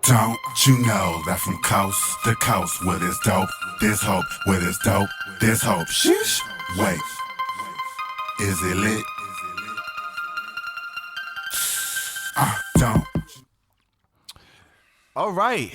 Don't you know that from coast to coast, where there's dope, there's hope, where there's dope, there's hope. Sheesh. Wait, is it lit? Don't. All right.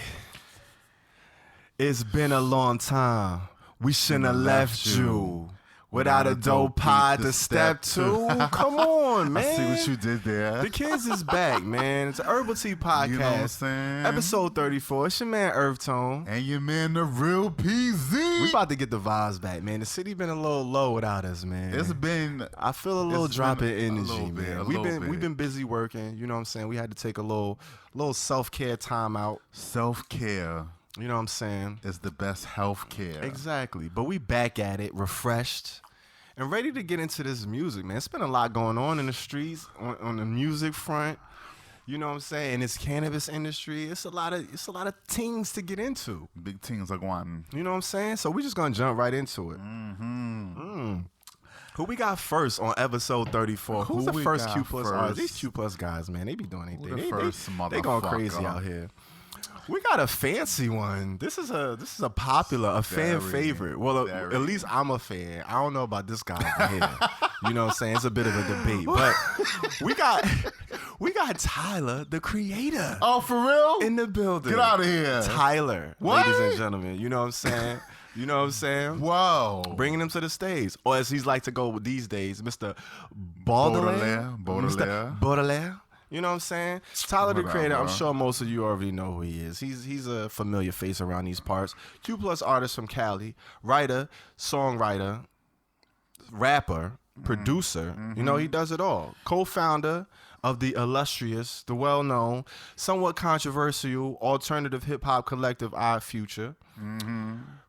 It's been a long time. We shouldn't have left you without a dope pod to step to. Come on, man. I see what you did there. The kids is back, man. It's a Herbal Tea Podcast. You know what I'm saying? Episode 34. It's your man, EarthTone. And your man, the real PZ. We about to get the vibes back, man. The city been a little low without us, man. It's been... I feel a little drop in energy, bit, man. a We've little been busy working. You know what I'm saying? We had to take a little self-care time out. Self-care. You know what I'm saying? Is the best health care. Exactly. But we back at it, refreshed, and ready to get into this music, man. It's been a lot going on in the streets, on the music front. You know what I'm saying? In this cannabis industry, it's a lot of things to get into. Big things are going. You know what I'm saying? So we just gonna jump right into it. Who we got first on episode 34? Who's the first Q Plus artist? These Q Plus guys, man, they be doing anything. They going crazy out here. We got a fancy one. This is a popular, a fan favorite. Well, at least I'm a fan. I don't know about this guy over here. You know what I'm saying? It's a bit of a debate. But we got Tyler, the creator. Oh, for real? In the building. Get out of here. Tyler, what? Ladies and gentlemen. You know what I'm saying? You know what I'm saying? Whoa. Bringing him to the stage. Or as he's like to go with these days, Mr. Baudelaire. Mr. Baudelaire. You know what I'm saying? Tyler, the creator, I'm sure most of you already know who he is. He's a familiar face around these parts. Q Plus artist from Cali, writer, songwriter, rapper, producer. You know, he does it all. Co-founder of the illustrious, the well-known, somewhat controversial alternative hip-hop collective I.K.P.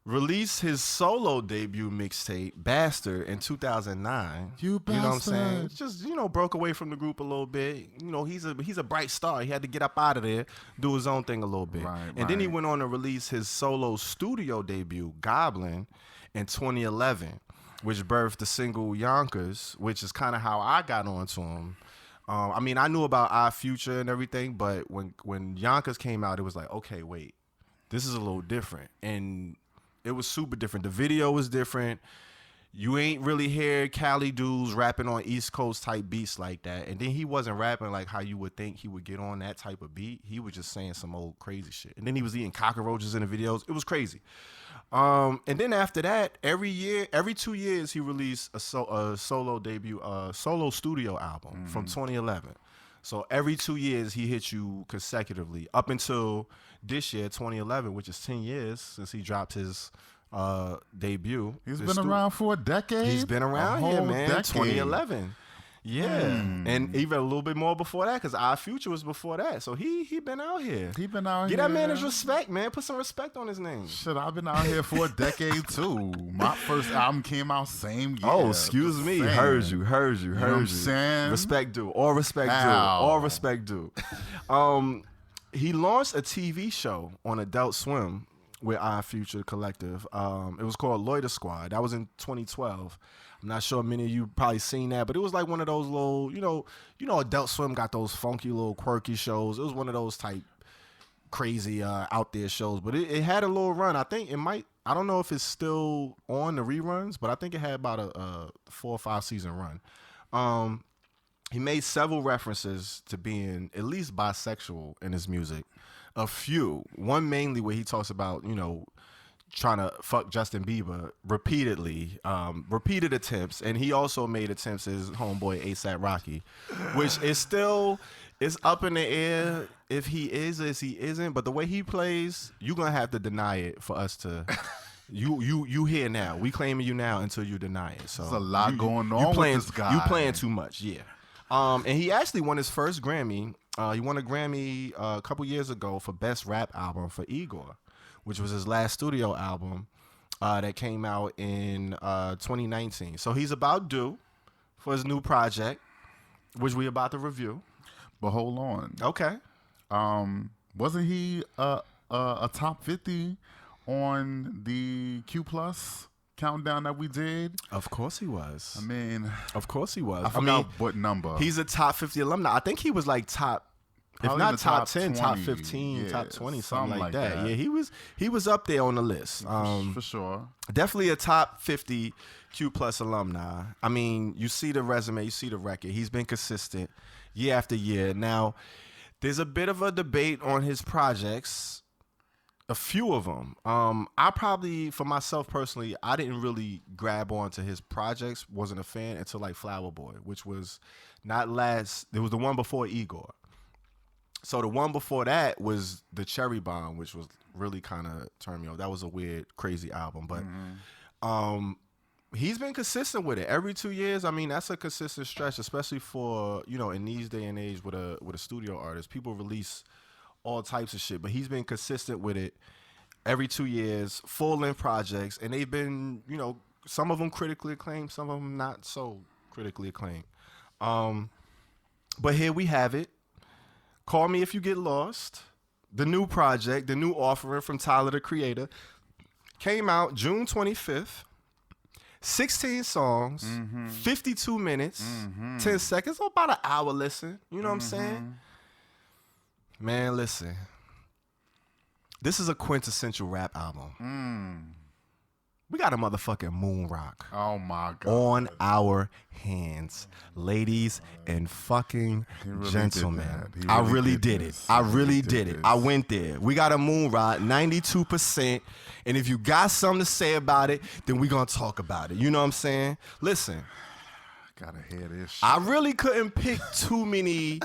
Released his solo debut mixtape, Bastard, in 2009. You know what I'm saying? Just, broke away from the group a little bit. You know, he's a bright star. He had to get up out of there, do his own thing a little bit. And then he went on to release his solo studio debut, Goblin, in 2011, which birthed the single Yonkers, which is kind of how I got onto him. I mean, I knew about I.K.P. and everything, but when Yonkers came out, it was like, okay, wait, this is a little different. And it was super different. The video was different. You ain't really hear Cali dudes rapping on East Coast type beats like that. And then he wasn't rapping like how you would think he would get on that type of beat. He was just saying some old crazy shit. And then he was eating cockroaches in the videos. It was crazy. And then after that, every 2 years, he released a solo debut, solo studio album from 2011. So every 2 years, he hit you consecutively up until this year, 2011, which is 10 years since he dropped his debut. He's been around for a decade? He's been around here, man. Decade. 2011. Yeah. And even a little bit more before that, because I.K.P. was before that. So he been out here. He been out here. Get that man his respect, man. Put some respect on his name. Shit, I've been out here for a decade, too. My first album came out same year. Oh, excuse me. Heard you. You know what I'm saying? Respect due. All respect due. All respect due. He launched a TV show on Adult Swim with I.K.P. Collective. It was called Loiter Squad. That was in 2012. I'm not sure many of you probably seen that, but it was like one of those little, you know, Adult Swim got those funky little quirky shows. It was one of those type crazy out there shows, but it had a little run. I think it might, I don't know if it's still on the reruns, but I think it had about a 4 or 5 season run. He made several references to being at least bisexual in his music. A few. One mainly where he talks about, trying to fuck Justin Bieber repeatedly, repeated attempts. And he also made attempts as homeboy A$AP Rocky, which is still, it's up in the air if he is or if he isn't. But the way he plays, you're going to have to deny it for us to... You here now. We claiming you now until you deny it. So there's a lot going on with this guy. You playing too much, yeah. And he actually won his first Grammy. He won a Grammy a couple years ago for Best Rap Album for Igor, which was his last studio album that came out in 2019. So he's about due for his new project, which we about to review. But hold on. Okay. Wasn't he a top 50 on the Q Plus countdown that we did? Of course he was. I mean, of course he was. I forgot what number. He's a top 50 alumni. I think he was like top if not top 10, 20, top 15, top 20, something like that. Yeah, he was up there on the list. For sure. Definitely a top 50 Q Plus alumni. I mean, you see the resume, you see the record. He's been consistent year after year. Now, there's a bit of a debate on his projects. A few of them. I probably, for myself personally, I didn't really grab onto his projects. Wasn't a fan until like Flower Boy, which was not last. It was the one before Igor. So the one before that was the Cherry Bomb, which was really kind of turned me off. That was a weird, crazy album, but he's been consistent with it every 2 years. I mean, that's a consistent stretch, especially for in these day and age with a studio artist. People release all types of shit, but he's been consistent with it every 2 years, full-length projects, and they've been, some of them critically acclaimed, some of them not so critically acclaimed. But here we have it. Call Me If You Get Lost, the new project, the new offering from Tyler, the Creator, came out June 25th. 16 songs, 52 minutes, 10 seconds, so about an hour listen. You know what I'm saying? Man, listen. This is a quintessential rap album. We got a motherfucking moon rock. Oh my God. On our hands. Ladies and fucking gentlemen. I really did it. I really did it. I went there. We got a moon rock, 92%. And if you got something to say about it, then we gonna talk about it. You know what I'm saying? Listen. Gotta hear this shit. I really couldn't pick too many...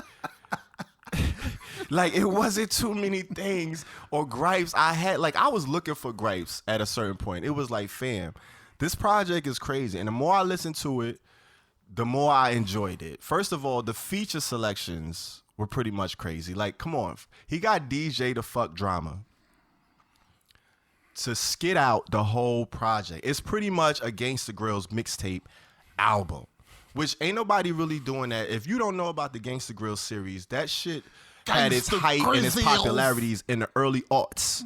Like, it wasn't too many things or gripes I had. Like, I was looking for gripes at a certain point. It was like, fam, this project is crazy. And the more I listened to it, the more I enjoyed it. First of all, the feature selections were pretty much crazy. Like, come on. He got DJ the Fuck Drama to skit out the whole project. It's pretty much a Gangsta Grillz mixtape album, which ain't nobody really doing that. If you don't know about the Gangsta Grillz series, that shit had its height and its popularities in the early aughts.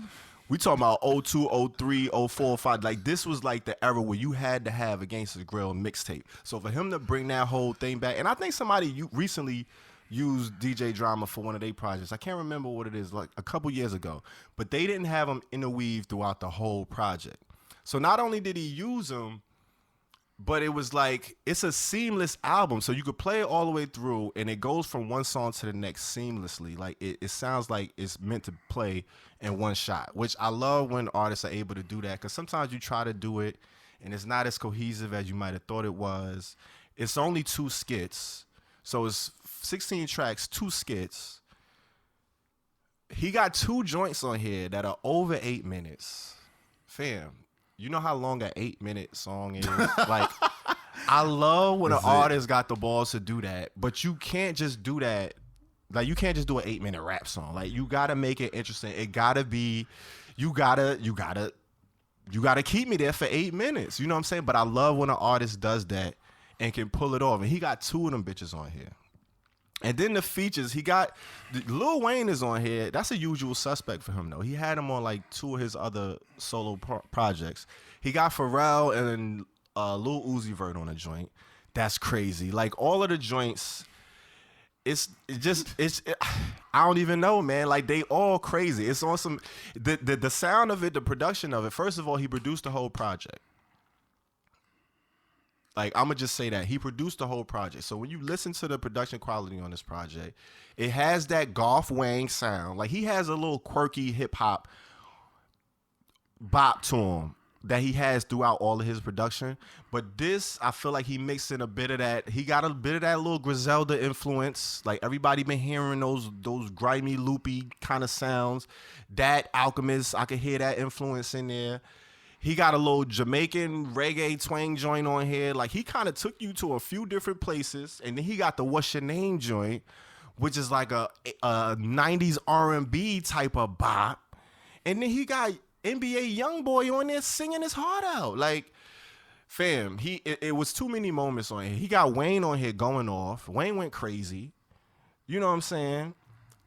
We talking about 02, 03, 04, 05. Like, this was like the era where you had to have a Gangsta Grillz mixtape. So for him to bring that whole thing back, and I think somebody recently used DJ Drama for one of their projects. I can't remember what it is, like a couple years ago. But they didn't have him interweave throughout the whole project. So not only did he use him, but it was like, it's a seamless album. So you could play it all the way through, and it goes from one song to the next seamlessly. Like, it sounds like it's meant to play in one shot, which I love when artists are able to do that, because sometimes you try to do it, and it's not as cohesive as you might have thought it was. It's only 2 skits. So it's 16 tracks, 2 skits. He got 2 joints on here that are over 8 minutes. Fam. You know how long an 8-minute song is? Like, I love when an artist got the balls to do that, but you can't just do that. Like, you can't just do an 8-minute rap song. Like, you gotta make it interesting. It gotta be, you gotta keep me there for 8 minutes. You know what I'm saying? But I love when an artist does that and can pull it off. And he got 2 of them bitches on here. And then the features, he got Lil Wayne is on here. That's a usual suspect for him, though. He had him on like 2 of his other solo projects. He got Pharrell and Lil Uzi Vert on a joint. That's crazy. Like, all of the joints, I don't even know, man. Like, they all crazy. It's on some, the sound of it, the production of it. First of all, he produced the whole project. Like, I'm going to just say that. He produced the whole project. So when you listen to the production quality on this project, it has that Golf Wang sound. Like, he has a little quirky hip-hop bop to him that he has throughout all of his production. But this, I feel like he mixed in a bit of that. He got a bit of that little Griselda influence. Like, everybody been hearing those grimy, loopy kind of sounds. That Alchemist, I could hear that influence in there. He got a little Jamaican reggae twang joint on here. Like, he kind of took you to a few different places. And then he got the What's Your Name joint, which is like a 90s R&B type of bop. And then he got NBA Youngboy on there singing his heart out. Like, fam, it was too many moments on here. He got Wayne on here going off. Wayne went crazy. You know what I'm saying?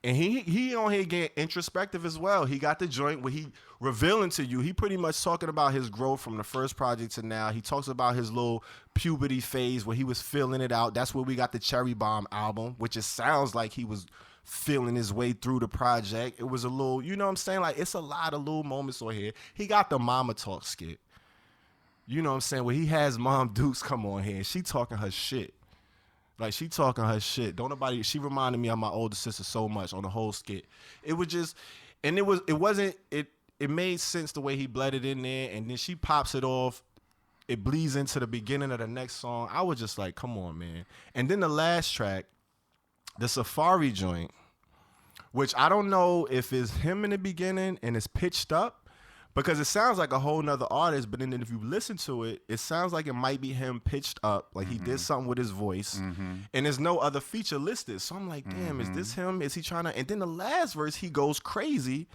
And he on here getting introspective as well. He got the joint where he revealing to you, he pretty much talking about his growth from the first project to now. He talks about his little puberty phase where he was filling it out. That's where we got the Cherry Bomb album, which it sounds like he was feeling his way through the project. It was a little, you know what I'm saying? Like, it's a lot of little moments on here. He got the Mama Talk skit. You know what I'm saying? Where he has Mom Dukes come on here. She talking her shit. Like, she talking her shit. She reminded me of my older sister so much on the whole skit. It was just, and it made sense the way he bled it in there, and then she pops it off. It bleeds into the beginning of the next song. I was just like, come on, man. And then the last track, the Safari joint, which I don't know if it's him in the beginning and it's pitched up, because it sounds like a whole nother artist, but then if you listen to it, it sounds like it might be him pitched up, like he did something with his voice, and there's no other feature listed. So I'm like, damn, is this him? Is he trying to? And then the last verse, he goes crazy.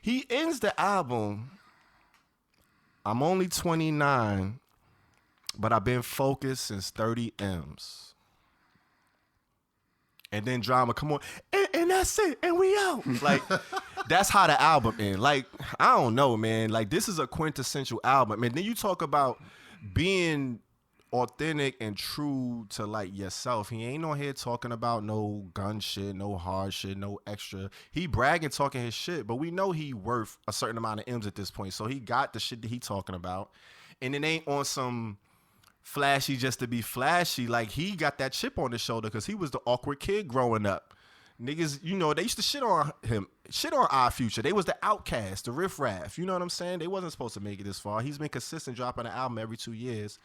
He ends the album, I'm only 29, but I've been focused since 30 M's. And then Drama, come on, and that's it, and we out. Like, that's how the album ends. Like, I don't know, man. Like, this is a quintessential album. And then you talk about being authentic and true to, like, yourself. He ain't on here talking about no gun shit, no hard shit, no extra. He bragging, talking his shit, but we know he worth a certain amount of M's at this point. So he got the shit that he talking about. And it ain't on some flashy just to be flashy. Like, he got that chip on his shoulder because he was the awkward kid growing up. Niggas, you know, they used to shit on him, shit on our Future. They was the outcast, the riffraff. You know what I'm saying? They wasn't supposed to make it this far. He's been consistent, dropping an album every 2 years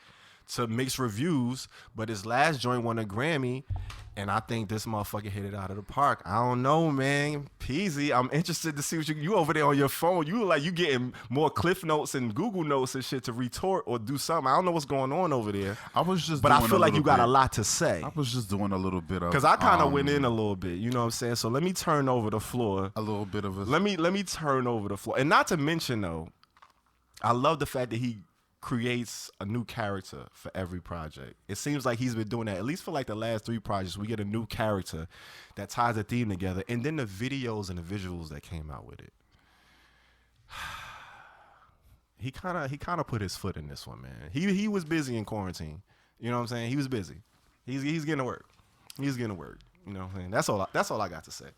to mixed reviews, but his last joint won a Grammy, and I think this motherfucker hit it out of the park. I don't know, man. Peasy, I'm interested to see what you over there on your phone. You look like you getting more Cliff Notes and Google Notes and shit to retort or do something. I don't know what's going on over there. I was just, but I feel like you got a lot to say. I was just doing a little bit of, because I kind of went in a little bit. You know what I'm saying? So let me turn over the floor. A little bit of a. Let me turn over the floor, and not to mention though, I love the fact that he creates a new character for every project. It seems like he's been doing that, at least for like the last 3 projects. We get a new character that ties the theme together, and then the videos and the visuals that came out with it. He kind of put his foot in this one, man. He was busy in quarantine. You know what I'm saying? He was busy. He's getting to work. He's getting to work. You know what I'm saying? That's all I got to say.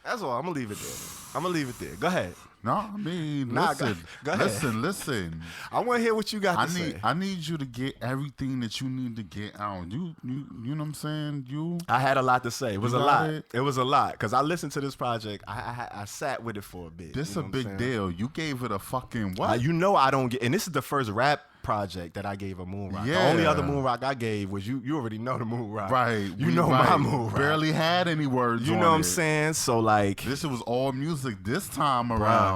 That's all. I'm gonna leave it there. Go ahead. No, I mean, listen, go ahead. listen. I want to hear what you got to say. I need you to get everything that you need to get out. You know what I'm saying? I had a lot to say. It was a lot. It was a lot because I listened to this project. I sat with it for a bit. This is a big deal. You gave it a fucking what? You know I don't get, and this is the first rap project that I gave a moon rock. Yeah. The only other moon rock I gave was you already know the moon rock. Right. You know my moon rock. Barely had any words. You know what I'm saying? So like, this was all music this time around.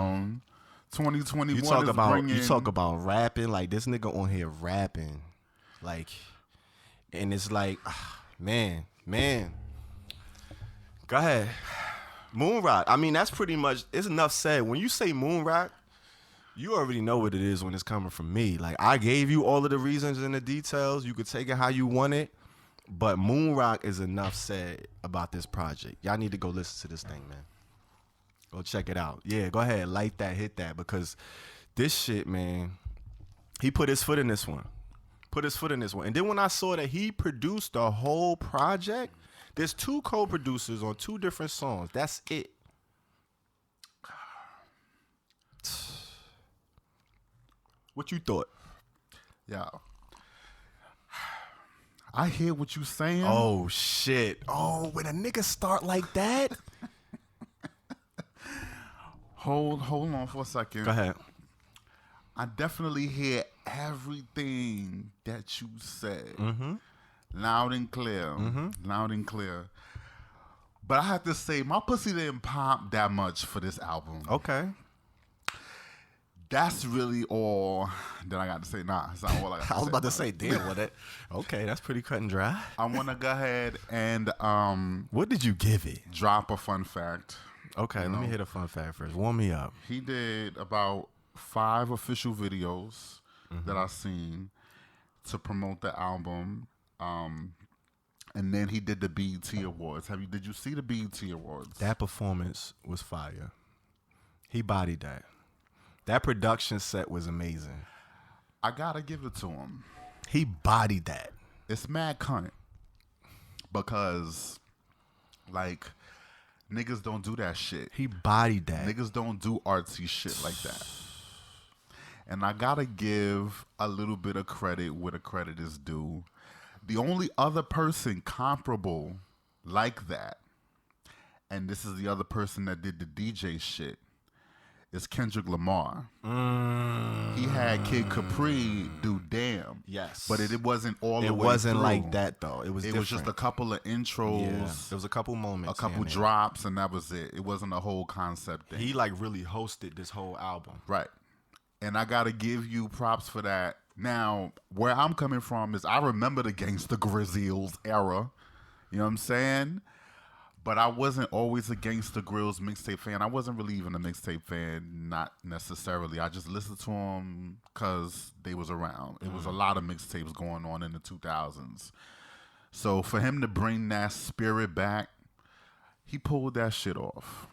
2021 you talk about rapping, like this nigga on here rapping, like, and it's like, man, go ahead, moon rock. I mean, that's pretty much, it's enough said. When you say moon rock, you already know what it is when it's coming from me. Like, I gave you all of the reasons and the details. You could take it how you want it, but moon rock is enough said about this project. Y'all need to go listen to this thing, man. Go check it out. Yeah, go ahead, light that, hit that, because this shit, man, he put his foot in this one. And then when I saw that he produced the whole project, there's 2 co-producers on 2 different songs. That's it. What you thought? Yeah. I hear what you saying. Oh, shit. Oh, when a nigga start like that? Hold on for a second. Go ahead. I definitely hear everything that you said. Loud and clear. Loud and clear. But I have to say, my pussy didn't pop that much for this album. Okay. That's really all that I got to say. Nah, it's not all I got to say. I was about to say, damn, what that? Okay, that's pretty cut and dry. I want to go ahead and what did you give it? Drop a fun fact. Okay, let me hit a fun fact first. Warm me up. He did about 5 official videos that I've seen to promote the album. And then he did the BET Awards. Did you see the BET Awards? That performance was fire. He bodied that. That production set was amazing. I gotta give it to him. He bodied that. It's mad cunt. Because, like, Niggas don't do that shit. He bodied that. Niggas don't do artsy shit like that. And I gotta give a little bit of credit where the credit is due. The only other person comparable like that, and this is the other person that did the DJ shit, is Kendrick Lamar. He had Kid Capri do Damn. Yes. But it wasn't all the way It wasn't through. like that, though. It was It different. was just a couple of intros. Yeah. There was a couple moments. A couple drops, and that was it. It wasn't a whole concept thing. He like really hosted this whole album. Right. And I got to give you props for that. Now, where I'm coming from is I remember the Gangsta Grizzlies era. You know what I'm saying? But I wasn't always a Gangsta Grills mixtape fan. I wasn't really even a mixtape fan, not necessarily. I just listened to them because they was around. It was a lot of mixtapes going on in the 2000s. So for him to bring that spirit back, he pulled that shit off.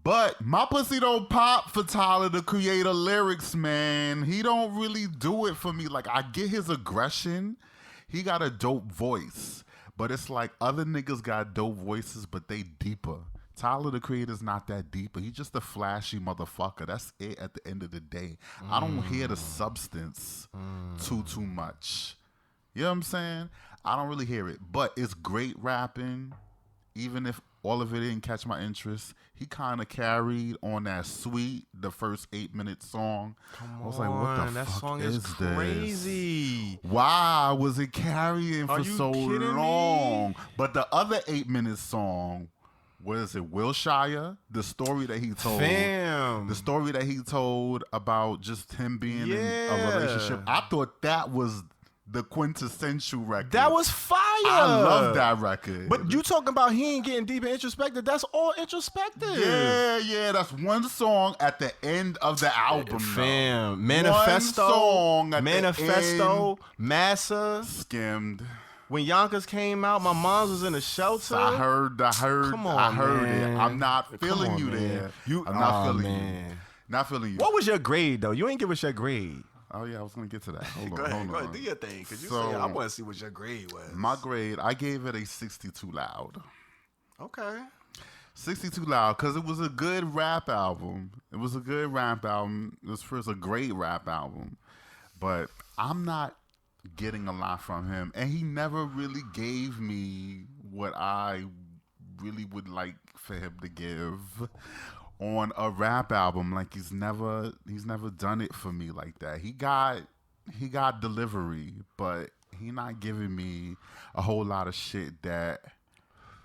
But my pussy don't pop for Tyler, the Creator lyrics, man. He don't really do it for me. Like, I get his aggression. He got a dope voice. But it's like other niggas got dope voices, but they deeper. Tyler, the Creator's not that deeper. He's just a flashy motherfucker. That's it at the end of the day. I don't hear the substance too much. You know what I'm saying? I don't really hear it. But it's great rapping, even if all of it didn't catch my interest. He kind of carried on that Sweet, the first 8-minute song. I was like, what the that fuck song is crazy. this? Why was it carrying for so long? Me? But the other 8-minute song, what is it, Wilshire? The story that he told. Fam. The story that he told about just him being in a relationship. I thought that was the quintessential record. That was fire. I love that record. But you talking about he ain't getting deep and introspective. That's all introspective. Yeah. That's one song at the end of the album. Fam. Manifesto. One song at Manifesto. the end. Massa. Skimmed. When Yonkers came out, my mom was in a shelter. I heard Come on, I heard man. it. I'm not feeling on, you man. there. I'm not feeling man. you. Not feeling you. What was your grade, though? You ain't give us your grade. Oh, yeah, I was going to get to that. Hold Go on. ahead, do your thing. Because you said, I want to see what your grade was. My grade, I gave it a 62 loud. Okay. 62 loud, because it was a good rap album. It was a good rap album. It was a great rap album. But I'm not getting a lot from him. And he never really gave me what I really would like for him to give on a rap album. Like, he's never done it for me like that. He got delivery, but he not giving me a whole lot of shit that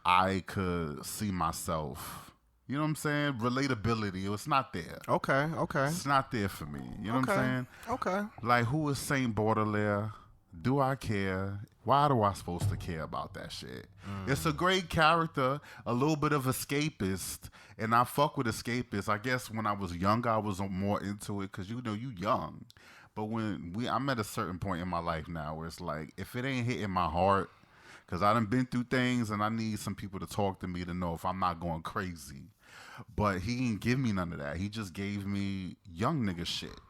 I could see myself. You know what I'm saying? Relatability, it's not there. Okay. It's not there for me. You know what I'm saying? Okay. Like, who is Saint Baudelaire? Do I care? Why do I supposed to care about that shit? It's a great character, a little bit of escapist, and I fuck with escapist. I guess when I was younger, I was more into it because, you know, you young. But I'm at a certain point in my life now where it's like, if it ain't hitting my heart, because I done been through things and I need some people to talk to me to know if I'm not going crazy. But he didn't give me none of that. He just gave me young nigga shit.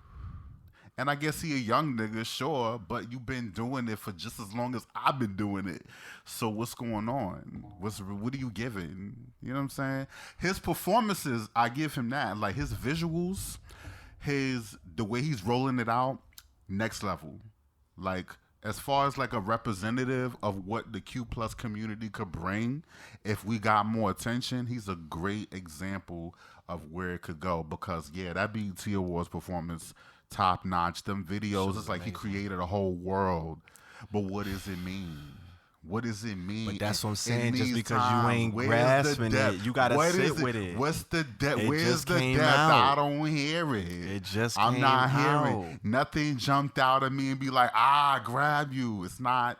And I guess he a young nigga, sure, but you been doing it for just as long as I've been doing it. So what's going on? What are you giving? You know what I'm saying? His performances, I give him that. Like, his visuals, the way he's rolling it out, next level. Like, as far as like a representative of what the Q+ community could bring, if we got more attention, he's a great example of where it could go. Because, yeah, that BET Awards performance, top notch. Them videos, it's like he created a whole world. But what does it mean? What does it mean? But that's what I'm saying. In Just these because times, you ain't where's grasping the depth? it, you gotta What sit is it? with it. What's the depth? It Where's just the came depth? out. I don't hear it. It just I'm came not hearing out. nothing jumped out at me and be like, grab you. It's not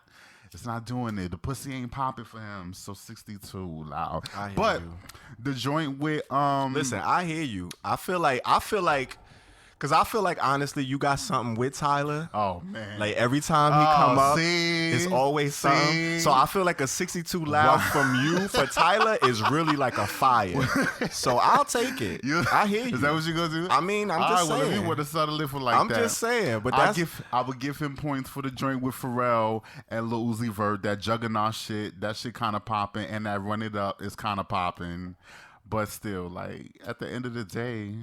doing it. The pussy ain't popping for him. So 62 loud. I hear but you. the joint with Listen, I hear you. I feel like Cause I feel like honestly, you got something with Tyler. Oh man! Like every time he come up, it's always something. So I feel like a 62 loud from you for Tyler is really like a fire. So I'll take it. I hear you. Is that what you gonna do? I mean, I'm just saying. Well, if you want to settle it for like I'm that, just saying. But I would give him points for the joint with Pharrell and Lil Uzi Vert. That Juggernaut shit, that shit kind of popping, and that Run It Up is kind of popping. But still, like at the end of the day,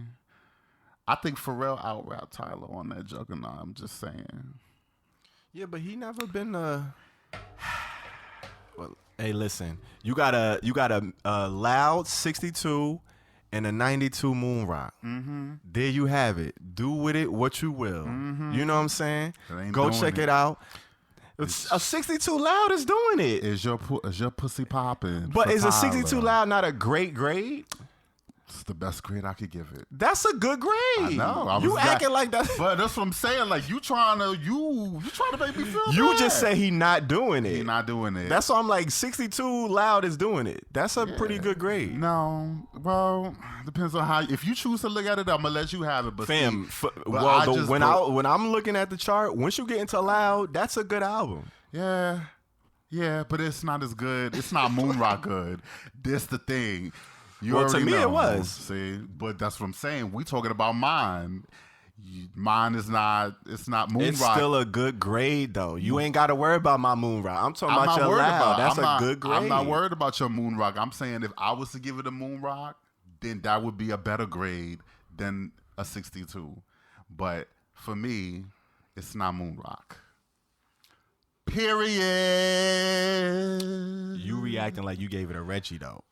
I think Pharrell out-rapped Tyler on that Juggernaut. I'm just saying. Yeah, but he never been a. Well, hey, listen. You got a loud 62 and a 92 Moon Rock. Mm-hmm. There you have it. Do with it what you will. Mm-hmm. You know what I'm saying? Go check it out. A 62 loud is doing it. Is your pussy popping? But is a 62 loud not a great grade? It's the best grade I could give it. That's a good grade. I know. You acting like that. But that's what I'm saying. Like you trying to make me feel You bad. just say he not doing it. He not doing it. That's why I'm like 62 loud is doing it. That's a pretty good grade. No. Well, depends on how. If you choose to look at it, I'm gonna let you have it. But fam, when I'm looking at the chart, once you get into loud, that's a good album. Yeah. Yeah, but it's not as good. It's not Moon Rock good. This the thing. To me, it was. See, but that's what I'm saying. We talking about mine. Mine is not. It's not Moon Rock. It's still a good grade though. You ain't got to worry about my Moon Rock. I'm talking about your loud. That's a good grade. I'm not worried about your Moon Rock. I'm saying if I was to give it a Moon Rock, then that would be a better grade than a 62. But for me, it's not Moon Rock. Period. You reacting like you gave it a Reggie though.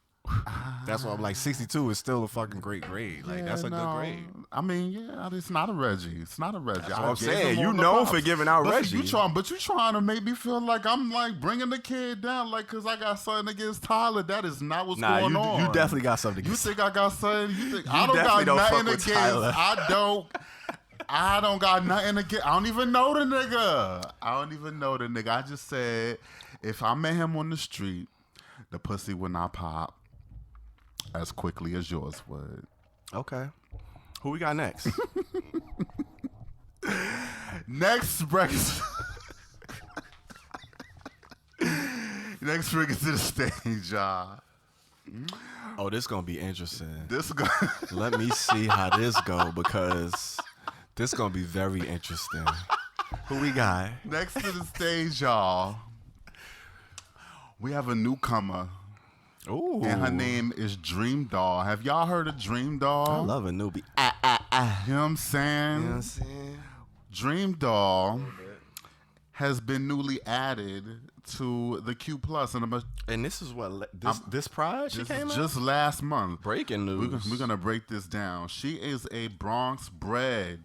That's why I'm like 62 is still a fucking great grade. Like that's a good grade. I mean, yeah, it's not a Reggie. It's not a Reggie. That's what I'm saying. You known for giving out Reggie. You trying to make me feel like I'm like bringing the kid down, like because I got something against Tyler. That is not what's going on. You definitely got something against. You think I got something? You think I don't got nothing against Tyler. I don't got nothing against. I don't even know the nigga. I just said if I met him on the street, the pussy would not pop as quickly as yours would. Okay. Who we got next? Next brings to the stage, y'all. Oh, this gonna be interesting. Let Let me see how this go because this gonna be very interesting. Who we got? Next to the stage, y'all. We have a newcomer. Ooh. And her name is DreamDoll. Have y'all heard of DreamDoll? I love a newbie. You know what I'm saying? DreamDoll has been newly added to the Q+. And this is what? This Pride she came out? Just last month. Breaking news. We're going to break this down. She is a Bronx-bred,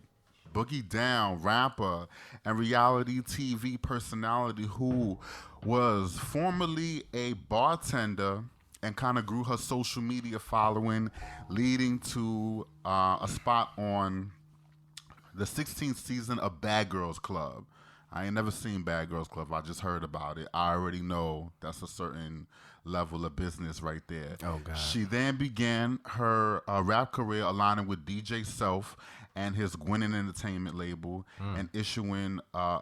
boogie down rapper and reality TV personality who was formerly a bartender and kind of grew her social media following, leading to a spot on the 16th season of Bad Girls Club. I ain't never seen Bad Girls Club. I just heard about it. I already know that's a certain level of business right there. Oh, God. She then began her rap career aligning with DJ Self and his Gwinnett Entertainment label and issuing an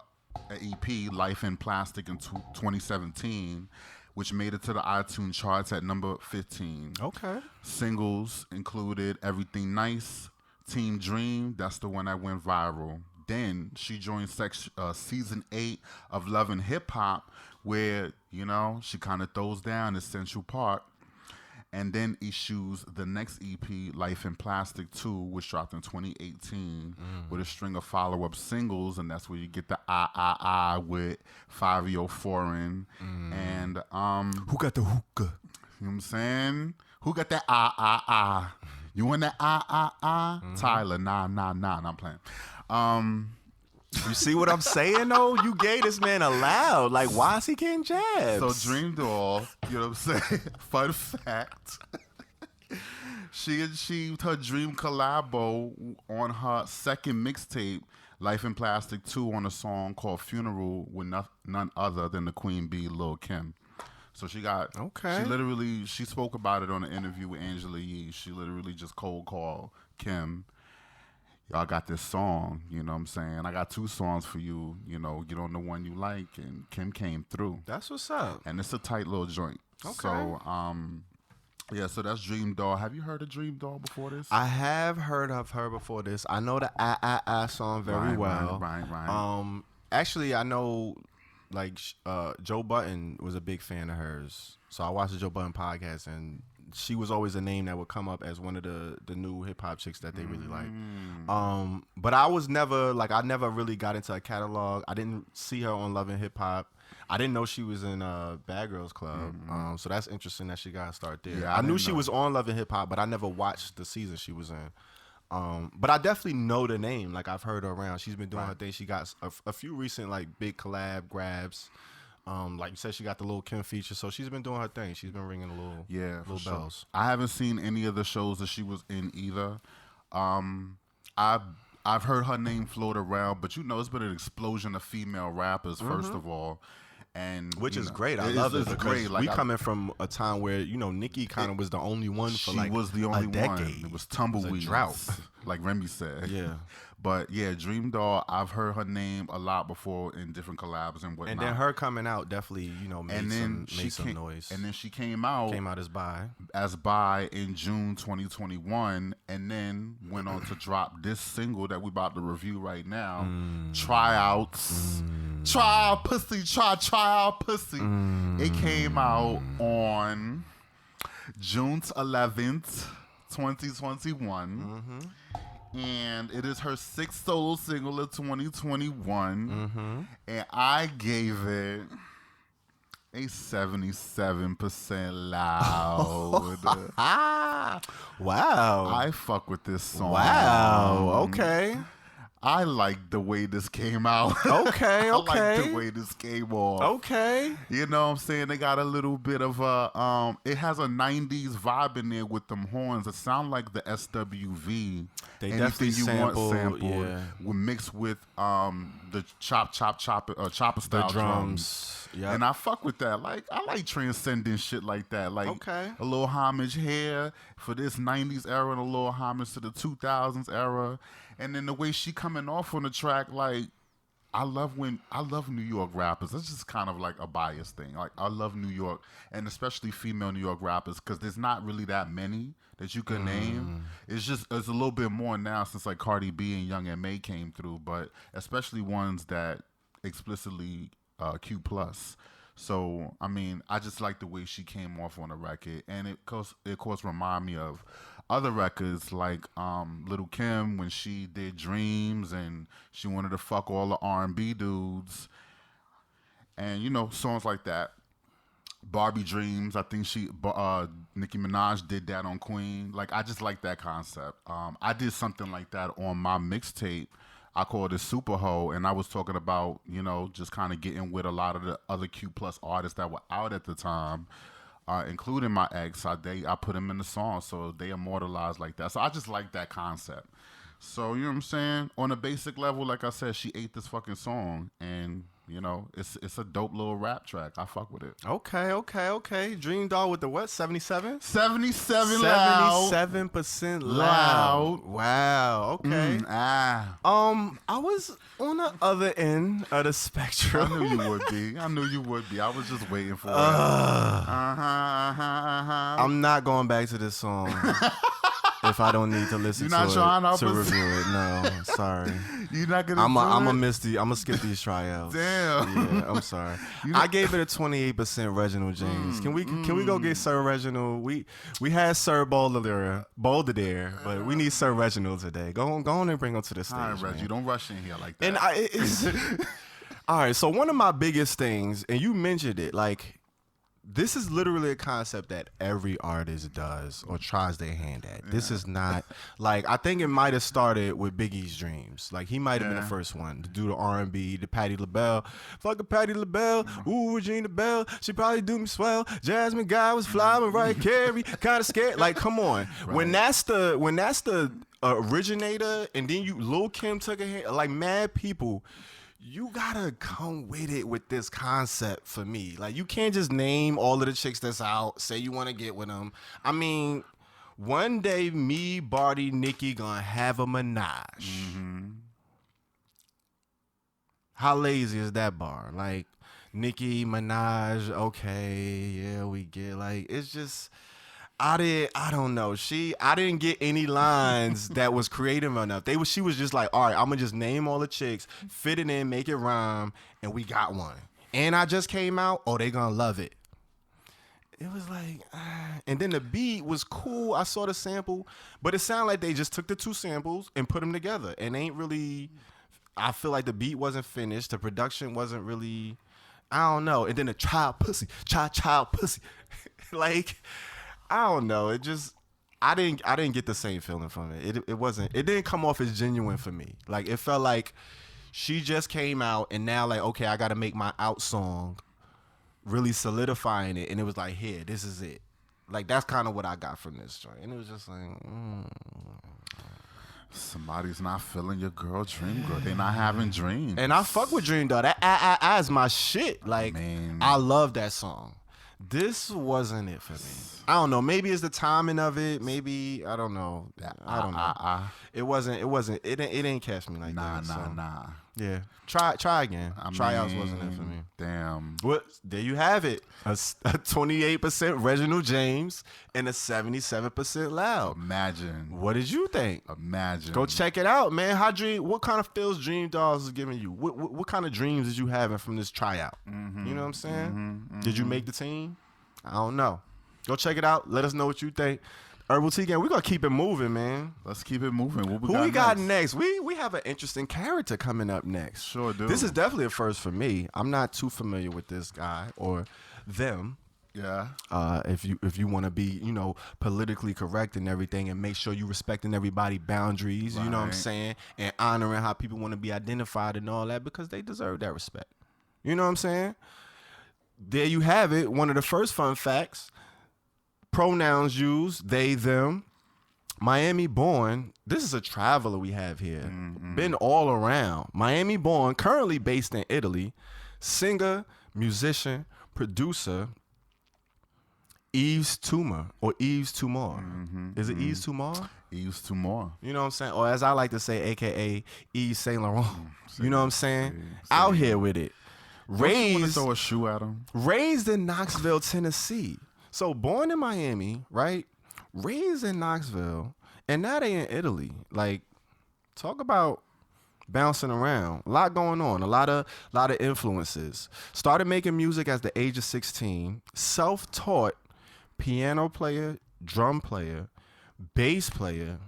EP, Life in Plastic, in 2017, which made it to the iTunes charts at number 15. Okay. Singles included Everything Nice, Team Dream, that's the one that went viral. Then she joined season 8 of Love and Hip Hop, where, you know, she kind of throws down in Central Park. And then issues the next EP, Life in Plastic 2, which dropped in 2018 with a string of follow-up singles, and that's where you get the I with 5-Yo Foreign. And who got the hookah? You know what I'm saying? Who got that I? You want that I? Tyler, nah, I'm playing. You see what I'm saying, though? You gave this man a loud. Like, why is he getting jabs? So DreamDoll, you know what I'm saying? Fun fact. Her dream collabo on her second mixtape, Life in Plastic 2, on a song called Funeral with none other than the Queen Bee, Lil' Kim. So she got, she spoke about it on an interview with Angela Yee. She literally just cold called Kim. y'all got this song, you know what I'm saying? I got 2 songs for you, you know, get on the one you like, and Kim came through. That's what's up. And it's a tight little joint. Okay. So, yeah, so that's DreamDoll. Have you heard of DreamDoll before this? I have heard of her before this. I know the I song very well. Right. Actually, I know, like, Joe Budden was a big fan of hers. So I watched the Joe Budden podcast, and she was always a name that would come up as one of the new hip hop chicks that they really like. But I was never I never really got into a catalog. I didn't see her on Love and Hip Hop. I didn't know she was in Bad Girls Club. So that's interesting that she got to start there. Yeah, I knew she was on Love and Hip Hop, but I never watched the season she was in. But I definitely know the name. Like, I've heard her around. She's been doing her thing. She got a few recent big collab grabs. Like you said, she got the Lil' Kim feature, so she's been doing her thing. She's been ringing little bells. I haven't seen any of the shows that she was in either. I've heard her name float around, but it's been an explosion of female rappers. First of all, and which is great. I love it. It's great. We coming from a time where Nicki kind of was the only one for she was the only a decade. One. It was tumbleweed, it was a drought, like Remy said. Yeah. But yeah, DreamDoll, I've heard her name a lot before in different collabs and whatnot. And then her coming out definitely, made some noise. And then she came out as Bi in June 2021, and then went on to drop this single that we about to review right now, Tryouts. Try out pussy, try out pussy. It came out on June 11th, 2021. And it is her 6th solo single of 2021. And I gave it a 77% loud. Wow. I fuck with this song. Wow. Okay. I like the way this came out. Okay. I like the way this came off. Okay. You know what I'm saying? They got a little bit of a, it has a 90s vibe in there with them horns. It sound like the SWV. They definitely sampled, yeah. Mixed with the chopper style drums. Yeah. And I fuck with that. Like, I like transcending shit like that. Like, a little homage here for this 90s era and a little homage to the 2000s era. And then the way she coming off on the track, like, I love New York rappers. That's just kind of like a biased thing. Like, I love New York, and especially female New York rappers, because there's not really that many that you can name. It's a little bit more now since like Cardi B and Young M.A. came through, but especially ones that explicitly Q+. So, I mean, I just like the way she came off on the record, and it of course remind me of other records like Lil' Kim when she did Dreams and she wanted to fuck all the R&B dudes, and songs like that. Barbie Dreams, I think Nicki Minaj did that on Queen. Like, I just like that concept. I did something like that on my mixtape. I called it Super Ho, and I was talking about, just kind of getting with a lot of the other Q+ artists that were out at the time, including my ex. I put them in the song, so they immortalized like that. So I just like that concept. So, you know what I'm saying? On a basic level, like I said, she ate this fucking song, and it's a dope little rap track. I fuck with it. Okay. DreamDoll with the what? 77? 77 loud. 77% loud. Wow. Okay. I was on the other end of the spectrum. I knew you would be. I was just waiting for it. I'm not going back to this song. If I don't need to listen to it to review it, no, sorry. You're not gonna. I'm gonna skip these tryouts. Damn. Yeah, I'm sorry. I gave it a 28% Reginald James. Can we go get Sir Reginald? We had Sir Boulder there, but we need Sir Reginald today. Go on and bring him to the stage. All right, Reggie, don't rush in here like that. And all right. So one of my biggest things, and you mentioned it, like, this is literally a concept that every artist does or tries their hand at. This is not, like, I think it might have started with Biggie's Dreams. Like, he might have been the first one to do the R&B, the Patti LaBelle. Fucking Patti LaBelle, ooh, Regina Belle, she probably do me swell. Jasmine Guy was fly, Mariah Carey, kind of scared. Like, come on. Right. When that's the originator, and then Lil' Kim took a hand, like, mad people, you gotta come with it with this concept for me. Like, you can't just name all of the chicks that's out, say you want to get with them. I mean, One day, me, Barty, Nikki gonna have a menage. How lazy is that bar? Like, Nikki, menage, okay, yeah, we get, like, it's just, I don't know. I didn't get any lines that was creative enough. She was just like, all right, I'm gonna just name all the chicks, fit it in, make it rhyme, and we got one. And I just came out, oh, they gonna love it. It was like, and then the beat was cool. I saw the sample, but it sounded like they just took the two samples and put them together. And ain't really, I feel like the beat wasn't finished. The production wasn't really, I don't know. And then the child pussy. Like, I don't know. It just, I didn't get the same feeling from it. It didn't come off as genuine for me. Like, it felt like she just came out and now like, okay, I got to make my out song, really solidifying it, and it was like, here, this is it. Like, that's kind of what I got from this joint, and it was just like, somebody's not feeling your girl dream girl. They're not having dreams. And I fuck with DreamDoll. That I is my shit. Like, I love that song. This wasn't it for me. I don't know. Maybe it's the timing of it. Maybe I don't know. I don't know. It wasn't. It didn't catch me like that. Nah. Yeah. Try again. Tryouts wasn't it for me. Damn. What? There you have it. A 28% Reginald James and a 77% Loud. Imagine. What did you think? Imagine. Go check it out, man. What kind of feels DreamDoll is giving you? What kind of dreams did you having from this tryout? You know what I'm saying? Did you make the team? I don't know. Go check it out. Let us know what you think. Herbal Tea Gang, we're going to keep it moving, man. Let's keep it moving. Who we got next? We have an interesting character coming up next. Sure do. This is definitely a first for me. I'm not too familiar with this guy or them. Yeah. If you want to be, politically correct and everything and make sure you respecting everybody's boundaries, you know what I'm saying? And honoring how people want to be identified and all that, because they deserve that respect. You know what I'm saying? There you have it. One of the first fun facts. Pronouns used, they, them. Miami born. This is a traveler we have here. Been all around. Miami born, currently based in Italy. Singer, musician, producer. Yves Tumor or Yves Tumor. Is it Yves Tumor? Yves Tumor. You know what I'm saying? Or as I like to say, A.K.A. Yves Saint Laurent. You know what I'm saying? Out here with it. Raised, throw a shoe at him. Raised in Knoxville, Tennessee. So born in Miami, right? Raised in Knoxville, and now they in Italy. Like, talk about bouncing around. A lot going on. A lot of influences. Started making music at the age of 16. Self-taught piano player, drum player, bass player,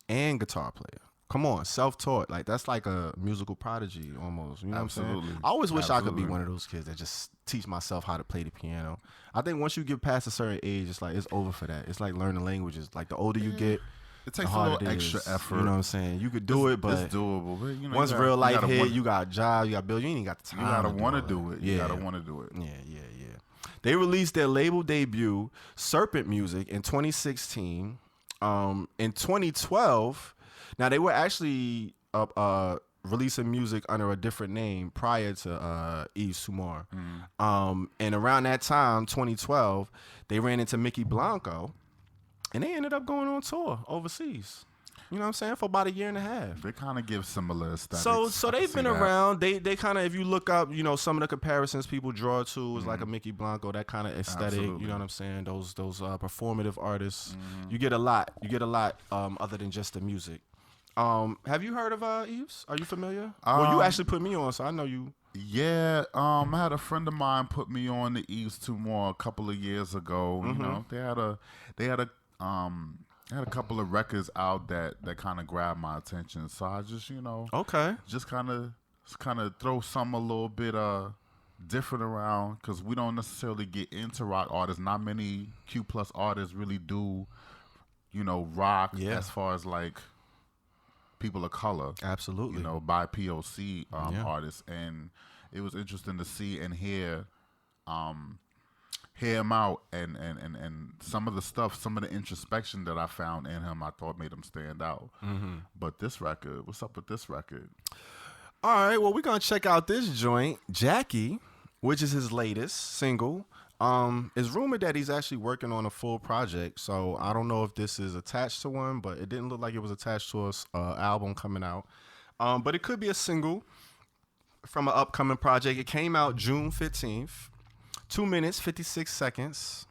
and guitar player. Come on, self-taught. Like, that's like a musical prodigy almost. You know what I'm saying? I always wish I could be one of those kids that just teach myself how to play the piano. I think once you get past a certain age, it's like, it's over for that. It's like learning languages. Like, the older you get, it takes a little extra effort. You know what I'm saying? You could do it, but it's doable. But, once real life hit, you got a job, you got bills, you ain't got the time. You gotta want to do it. You gotta want to do it. Yeah. They released their label debut, Serpent Music, in 2016. In 2012, now they were actually releasing music under a different name prior to Yves Tumor. And around that time, 2012, they ran into Mickey Blanco, and they ended up going on tour overseas. You know what I'm saying? For about a year and a half. They kind of give similar aesthetics. So they've been around. They kind of, if you look up, some of the comparisons people draw to is like a Mickey Blanco, that kind of aesthetic. Absolutely. You know what I'm saying? Those performative artists. You get a lot. Other than just the music. Have you heard of Yves? Are you familiar? Well, you actually put me on, so I know you. Yeah, I had a friend of mine put me on the Yves Tumor a couple of years ago. You know, they had a couple of records out that kind of grabbed my attention. So I just, just kind of throw some a little bit different around, because we don't necessarily get into rock artists. Not many Q+ artists really do, rock as far as like people of color. Absolutely. By POC artists. And it was interesting to see and hear him out, and some of the introspection that I found in him, I thought made him stand out. But this record, what's up with this record? All right, well, we're going to check out this joint, Jackie, which is his latest single. It's rumored that he's actually working on a full project, so I don't know if this is attached to one, but it didn't look like it was attached to a album coming out. But it could be a single from an upcoming project. It came out June 15th. 2 minutes, 56 seconds.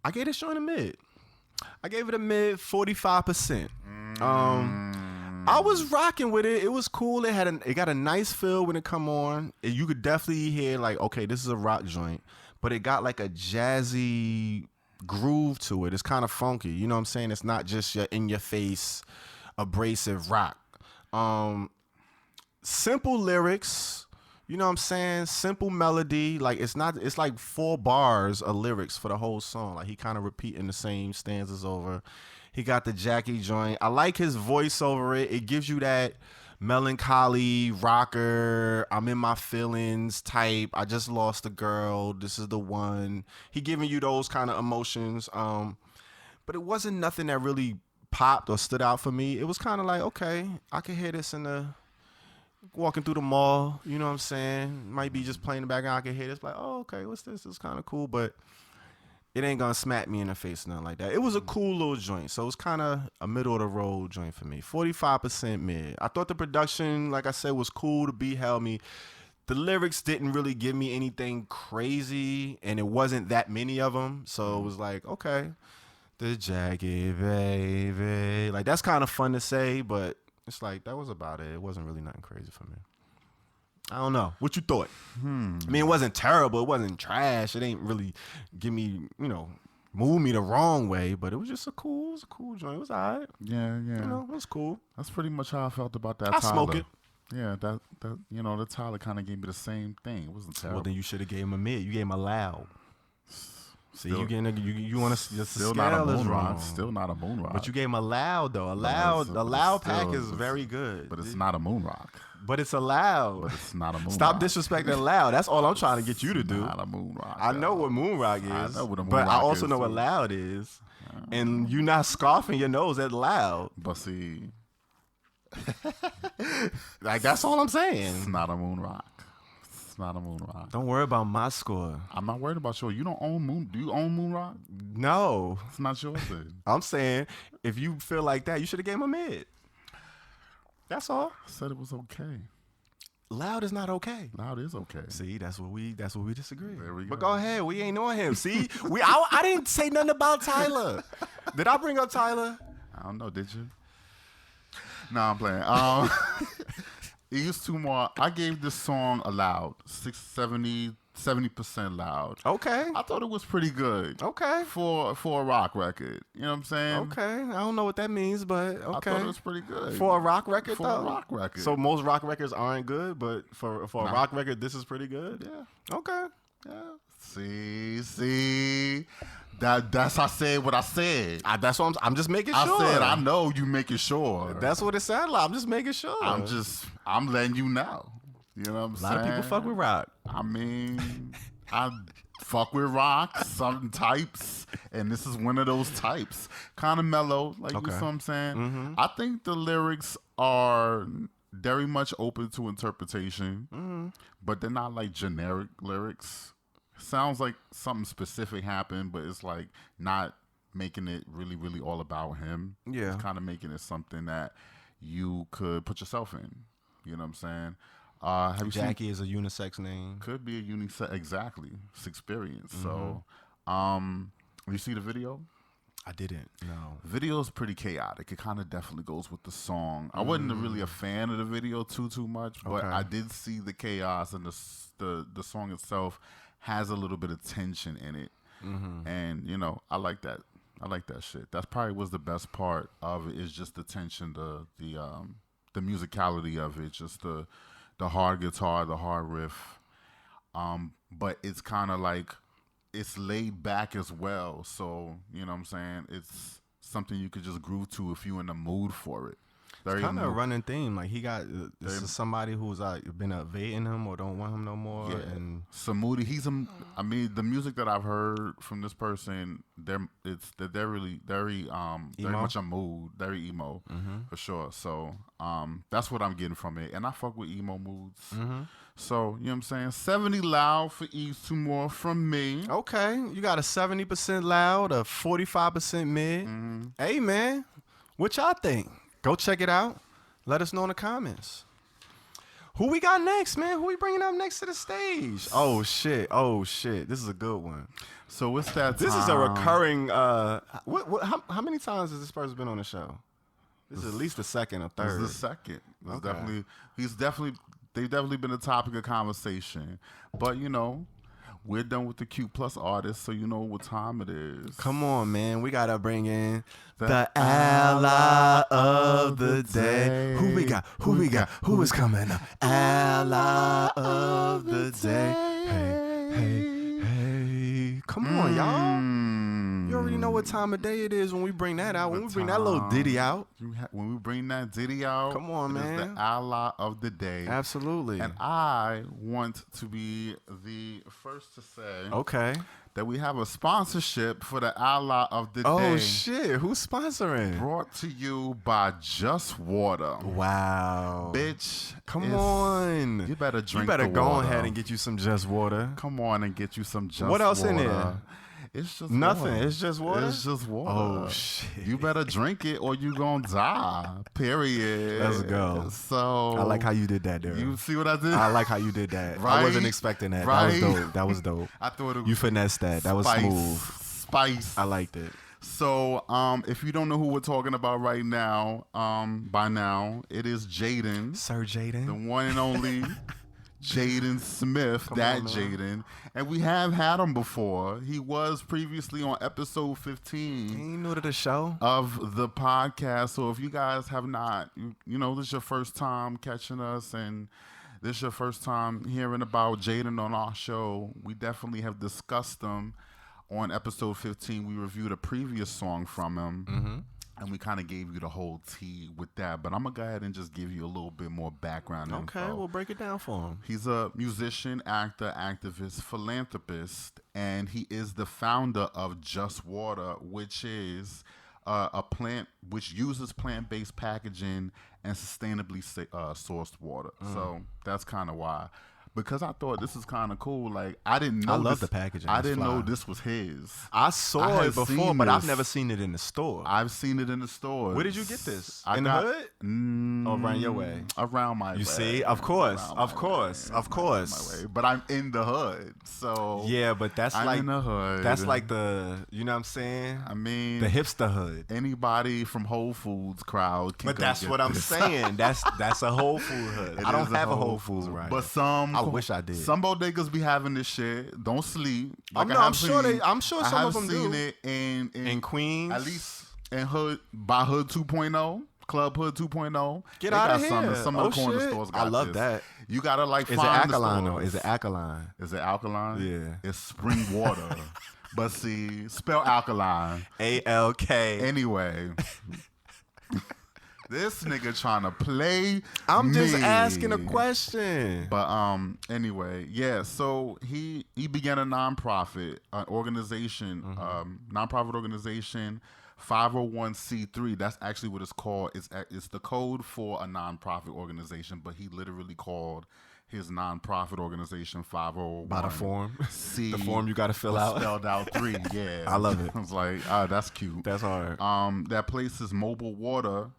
I gave this joint a mid. I gave it a mid 45%. I was rocking with it. It was cool. It got a nice feel when it come on. You could definitely hear like, okay, this is a rock joint, but it got like a jazzy groove to it. It's kind of funky. You know what I'm saying? It's not just your in your face, abrasive rock. Simple lyrics. You know what I'm saying? Simple melody. Like it's like 4 bars of lyrics for the whole song. Like he kind of repeating the same stanzas over. He got the Jackie joint. I like his voice over it. It gives you that melancholy rocker, I'm in my feelings type. I just lost a girl. This is the one. He giving you those kind of emotions. But it wasn't nothing that really popped or stood out for me. It was kind of like, okay, I can hear this in the walking through the mall. You know what I'm saying? Might be just playing the background. I can hear this like, oh, okay, what's this? It's kind of cool, but it ain't gonna smack me in the face, nothing like that. It was a cool little joint, so it's kind of a middle of the road joint for me. 45% mid. I thought the production, like I said, was cool. The beat held me. The lyrics didn't really give me anything crazy, and it wasn't that many of them, so it was like, okay, the jacket, baby. Like that's kind of fun to say, but it's like that was about it. It wasn't really nothing crazy for me. I don't know. What you thought? I mean, it wasn't terrible. It wasn't trash. It ain't really give me, move me the wrong way. But it was just a cool joint. It was all right. Yeah. It was cool. That's pretty much how I felt about that. I Tyler. smoke it. Yeah, that the Tyler kind of gave me the same thing. It wasn't terrible. Well, then you should have gave him a mid. You gave him a loud. See, you want to still not a moon rock. Still not a moon rock. But you gave him a loud though. A loud pack is very good. But it's not a moon rock. But it's allowed. But it's not a moon rock. Stop disrespecting loud. That's all I'm trying to get you to do. Not a moon rock. I know what moon rock is. I know what a moon but rock I also is, know what loud is. And you not scoffing your nose at loud. But see, like that's all I'm saying. It's not a moon rock. It's not a moon rock. Don't worry about my score. I'm not worried about yours. You don't own moon. Do you own moon rock? No. It's not yours then. I'm saying if you feel like that, you should have gave him a mid. That's all. I said it was okay. Loud is not okay. Loud is okay. See, that's what we disagree. There we go. But go ahead. We ain't on him. See, I didn't say nothing about Tyler. Did I bring up Tyler? I don't know. Did you? No, I'm playing. Yves Tumor. I gave this song a loud 70% loud. Okay. I thought it was pretty good. Okay. For a rock record. You know what I'm saying? Okay. I don't know what that means, but okay. I thought it was pretty good. For a rock record, For a rock record. So most rock records aren't good, but for a rock record, this is pretty good? Yeah. Okay. Yeah. See. That's I said what I said. That's what I'm just making sure. I said I know you making sure. That's what it sounded like. I'm just making sure. I'm letting you know. You know what I'm saying? A lot of people fuck with rock. I mean, I fuck with rock, some types, and this is one of those types. Kind of mellow, like you know what I'm saying? Mm-hmm. I think the lyrics are very much open to interpretation, but they're not like generic lyrics. Sounds like something specific happened, but it's like not making it really, really all about him. Yeah. It's kind of making it something that you could put yourself in. You know what I'm saying? Have you Jackie is a unisex name. Could be a unisex, exactly. It's experience. So, you see the video? I didn't. No. Video is pretty chaotic. It kind of definitely goes with the song. I wasn't really a fan of the video too much, but I did see the chaos, and the song itself has a little bit of tension in it, and I like that. I like that shit. That probably was the best part of it. Is just the tension, the musicality of it, just the hard guitar, the hard riff. But it's kind of like it's laid back as well. So you know what I'm saying. It's something you could just groove to if you're in the mood for it. It's kind of a running theme. Like he got this is somebody who's been evading him or don't want him no more. Yeah. And Samudi, I mean, the music that I've heard from this person, they're really very much a mood, very emo for sure. So that's what I'm getting from it, and I fuck with emo moods. So you know what I'm saying. 70 loud for Yves Tumor from me. Okay, you got a 70% loud, a 45% mid. Hey man, what y'all think? Go check it out. Let us know in the comments. Who we got next, man? Who we bringing up next to the stage? Oh shit! This is a good one. So it's that. This is a recurring. How many times has this person been on the show? This is at least the second or third. This is the second. Okay. They've definitely been a topic of conversation. But you know, we're done with the Q Plus artists, so you know what time it is. Come on, man. We got to bring in the ally of the day. Who we got? Who is coming up? Ally of the day. Hey. Come on, y'all. You already know what time of day it is when we bring that out. When we bring that little ditty out. When we bring that ditty out. Come on, man. It's the ally of the day. Absolutely. And I want to be the first to say that we have a sponsorship for the ally of the day. Oh, shit. Who's sponsoring? Brought to you by Just Water. Wow. Bitch. Come on. You better drink You better the go water. ahead and get you some Just Water. Come on and get you some Just Water. What else in there? It's just nothing. Water. It's just water. It's just water. Oh shit! You better drink it or you gonna die. Period. Let's go. So I like how you did that, there. You see what I did? I like how you did that. Right? I wasn't expecting that. Right? That was dope. I thought it was you finessed that. That was smooth. Spice. I liked it. So, if you don't know who we're talking about right now, by now it is Jaden, Sir Jaden, the one and only. Jaden Smith, Jaden. And we have had him before. He was previously on episode 15. He new to the show. Of the podcast. So if you guys have not, you know, this is your first time catching us and this is your first time hearing about Jaden on our show, we definitely have discussed him. On episode 15, we reviewed a previous song from him. And we kind of gave you the whole tea with that. But I'm going to go ahead and just give you a little bit more background info. Okay, we'll break it down for him. He's a musician, actor, activist, philanthropist, and he is the founder of Just Water, which is a plant which uses plant-based packaging and sustainably sourced water. So that's kind of why. Because I thought this is kind of cool. Like, I didn't know. I love the packaging. I didn't know this was his. I saw it before, but I've never seen it in the store. I've seen it in the store. Where did you get this? In the hood? Or around your way? Around my way. You see? Of course. My way. But I'm in the hood. So. Yeah, but that's I'm like. in the hood. That's like the, you know what I'm saying? I mean. The hipster hood. Anybody from Whole Foods crowd can But that's what I'm saying. That's a Whole Food hood. I don't have a Whole Foods right. But some. I wish I did. Some bodegas be having this shit. Don't sleep. Like I'm sure some of them do. I have seen it in Queens, at least in Hood by Hood 2.0, Club Hood 2.0. Get out of here. Some of the corner stores got I love this. that. You gotta like Is find it alkaline the though? Is it alkaline? Is it alkaline? Yeah. It's spring water. But see, spell alkaline. ALK. Anyway. This nigga trying to play. I'm just asking a question. But anyway, yeah. So he began a nonprofit organization, nonprofit organization, 501c3. That's actually what it's called. It's the code for a nonprofit organization. But he literally called his nonprofit organization 501. By the form, C, the form you got to fill out, spelled out 3. Yeah, I love it. I was like, that's cute. That's hard. That places mobile water.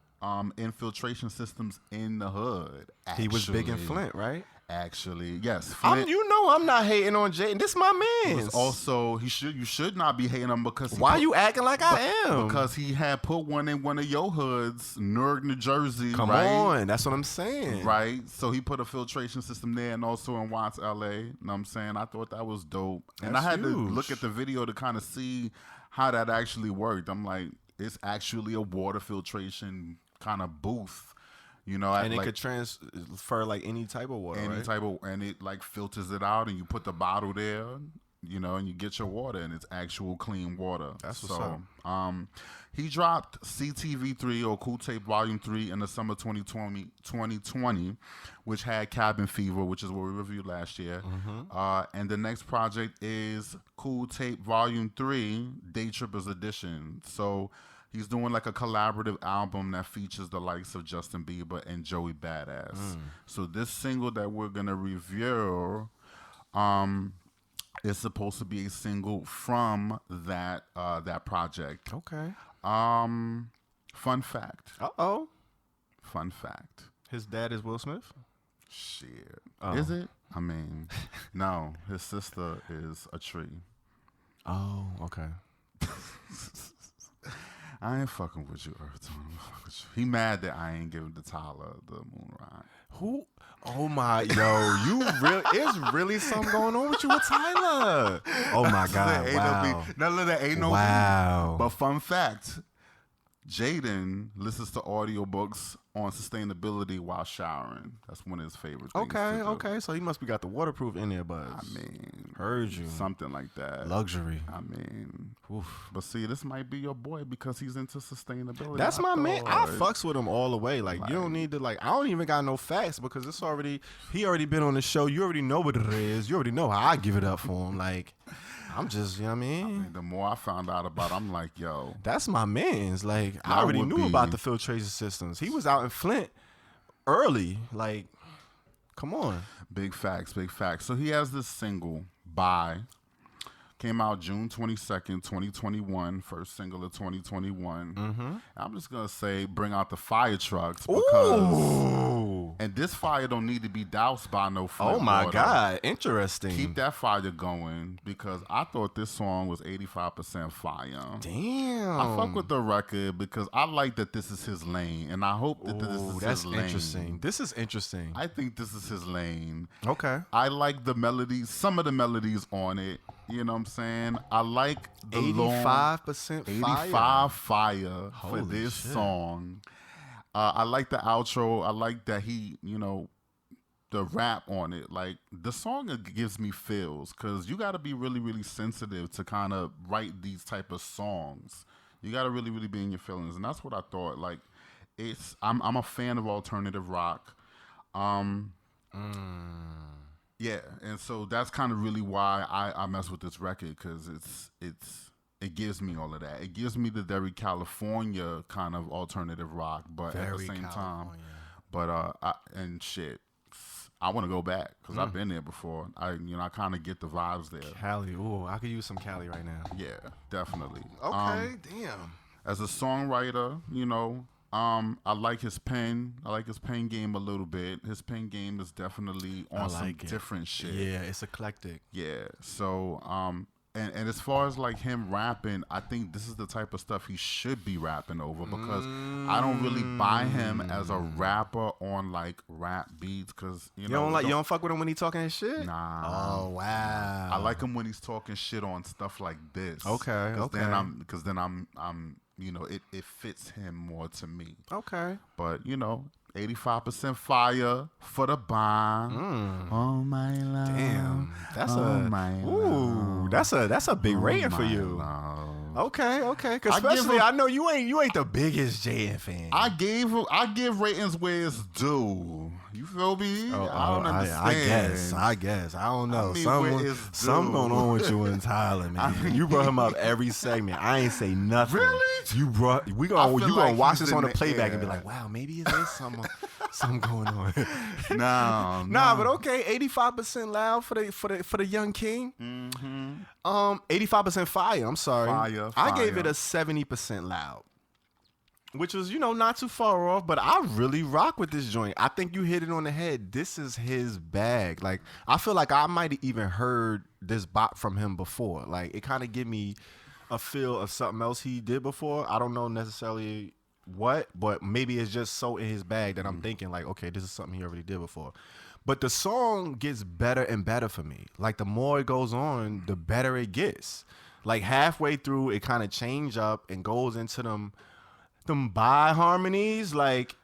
Infiltration systems in the hood. Actually. He was big in Flint, right? Actually, yes. Flint, I'm not hating on Jaden. This is my man. Also, you should not be hating him because why you acting like I am? Because he had put one in one of your hoods, Newark, New Jersey. Come on, that's what I'm saying. Right. So he put a filtration system there, and also in Watts, LA. You know what I'm saying? I thought that was dope, and I had to look at the video to kind of see how that actually worked. I'm like, it's actually a water filtration kind of booth, you know, and it could transfer like any type of water, and it like filters it out, and you put the bottle there, and you get your water, and it's actual clean water. That's what's up. He dropped CTV3 or Cool Tape Volume 3 in the summer 2020, which had Cabin Fever, which is what we reviewed last year. And the next project is Cool Tape Volume 3, Day Trippers Edition. So he's doing like a collaborative album that features the likes of Justin Bieber and Joey Badass. So this single that we're going to review is supposed to be a single from that project. Okay. Fun fact. Uh-oh. Fun fact. His dad is Will Smith? Shit. Is it? I mean, no. His sister is a tree. Oh, okay. I ain't fucking with you, EarthTone. I'm fucking with you. He mad that I ain't giving the Tyler the moon ride. Who? Oh my, it's really something going on with you with Tyler. Oh my God, wow. None of that ain't no wow. But fun fact, Jaden listens to audiobooks on sustainability while showering. That's one of his favorite things. Okay. So he must be got the waterproof in there, buzz. I mean, heard you. Something like that. Luxury. I mean, oof. But see, this might be your boy because he's into sustainability. That's my man. I fucks with him all the way. Like you don't need to I don't even got no facts because he already been on the show. You already know what it is. You already know how I give it up for him. Like I'm just, you know what I mean? The more I found out about it, I'm like, yo. That's my man's. Like I already knew about the filtration systems. He was out in Flint early. Like, come on. Big facts. So he has this single, Bye. Came out June 22nd, 2021. First single of 2021. I'm just going to say bring out the fire trucks because... And this fire don't need to be doused by no Flint Oh, my water. God. Interesting. Keep that fire going because I thought this song was 85% fire. Damn. I fuck with the record because I like that this is his lane, and I hope that this is his lane. Interesting. This is interesting. I think this is his lane. Okay. I like the melodies, some of the melodies on it. You know what I'm saying? I like the 85% fire. 85 fire Holy for this shit. song. I like the outro. I like that he, the rap on it. Like the song gives me feels because you got to be really, really sensitive to kind of write these type of songs. You got to really, really be in your feelings, and that's what I thought. Like I'm a fan of alternative rock. Yeah, and so that's kind of really why I mess with this record because it gives me all of that. It gives me the very California kind of alternative rock, but at the same time, I want to go back because I've been there before. I kind of get the vibes there. Cali, ooh, I could use some Cali right now. Yeah, definitely. Okay, damn. As a songwriter, I like his pen. I like his pen game a little bit. His pen game is definitely on some different shit. Yeah, it's eclectic. Yeah. So, and as far as like him rapping, I think this is the type of stuff he should be rapping over because I don't really buy him as a rapper on like rap beats because you don't fuck with him when he talking his shit. Nah. Oh wow. I like him when he's talking shit on stuff like this. Okay. Because then I'm it fits him more to me. Okay. But 85% fire for the bomb. Oh my love. Damn. That's a big rating for you. Love. Okay. Cause especially I know you ain't the biggest Jaden fan. I give ratings where it's due. You feel me? I don't understand. I guess. I don't know. Something going on with you and Tyler, man. You brought him up every segment. I ain't say nothing. Really? You gonna watch this on the playback and be like, wow, maybe it is something going on. No. But okay, 85% loud for the young king. 85% fire. I'm sorry. Fire. I gave it a 70% loud. Which was, not too far off, but I really rock with this joint. I think you hit it on the head. This is his bag. Like, I feel like I might have even heard this bop from him before. Like, it kind of give me a feel of something else he did before. I don't know necessarily what, but maybe it's just so in his bag that I'm thinking like, okay, this is something he already did before. But the song gets better and better for me. Like, the more it goes on, the better it gets. Like, halfway through, it kind of change up and goes into them bi harmonies. Like,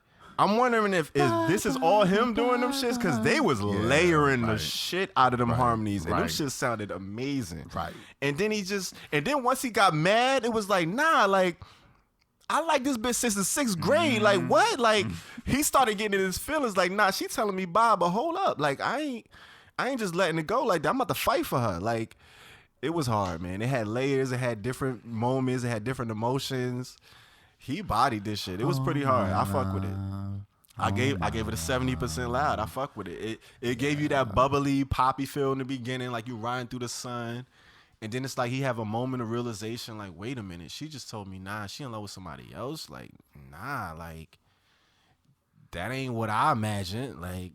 I'm wondering if this is all him doing them shits, because they was layering the shit out of them harmonies, and them shits sounded amazing. Right. And then once he got mad, it was like, nah, like, I like this bitch since the 6th grade. Like, what? Like, he started getting in his feelings. Like, nah, she telling me bye, but hold up. Like, I ain't just letting it go like that. I'm about to fight for her. Like, it was hard, man. It had layers. It had different moments. It had different emotions. He bodied this shit. It was pretty hard. I fuck with it. I gave it a 70% loud. I fuck with it. It gave you that bubbly, poppy feel in the beginning, like you riding through the sun. And then it's like he have a moment of realization, like, wait a minute, she just told me, nah, she in love with somebody else. Like, nah, like, that ain't what I imagined. Like,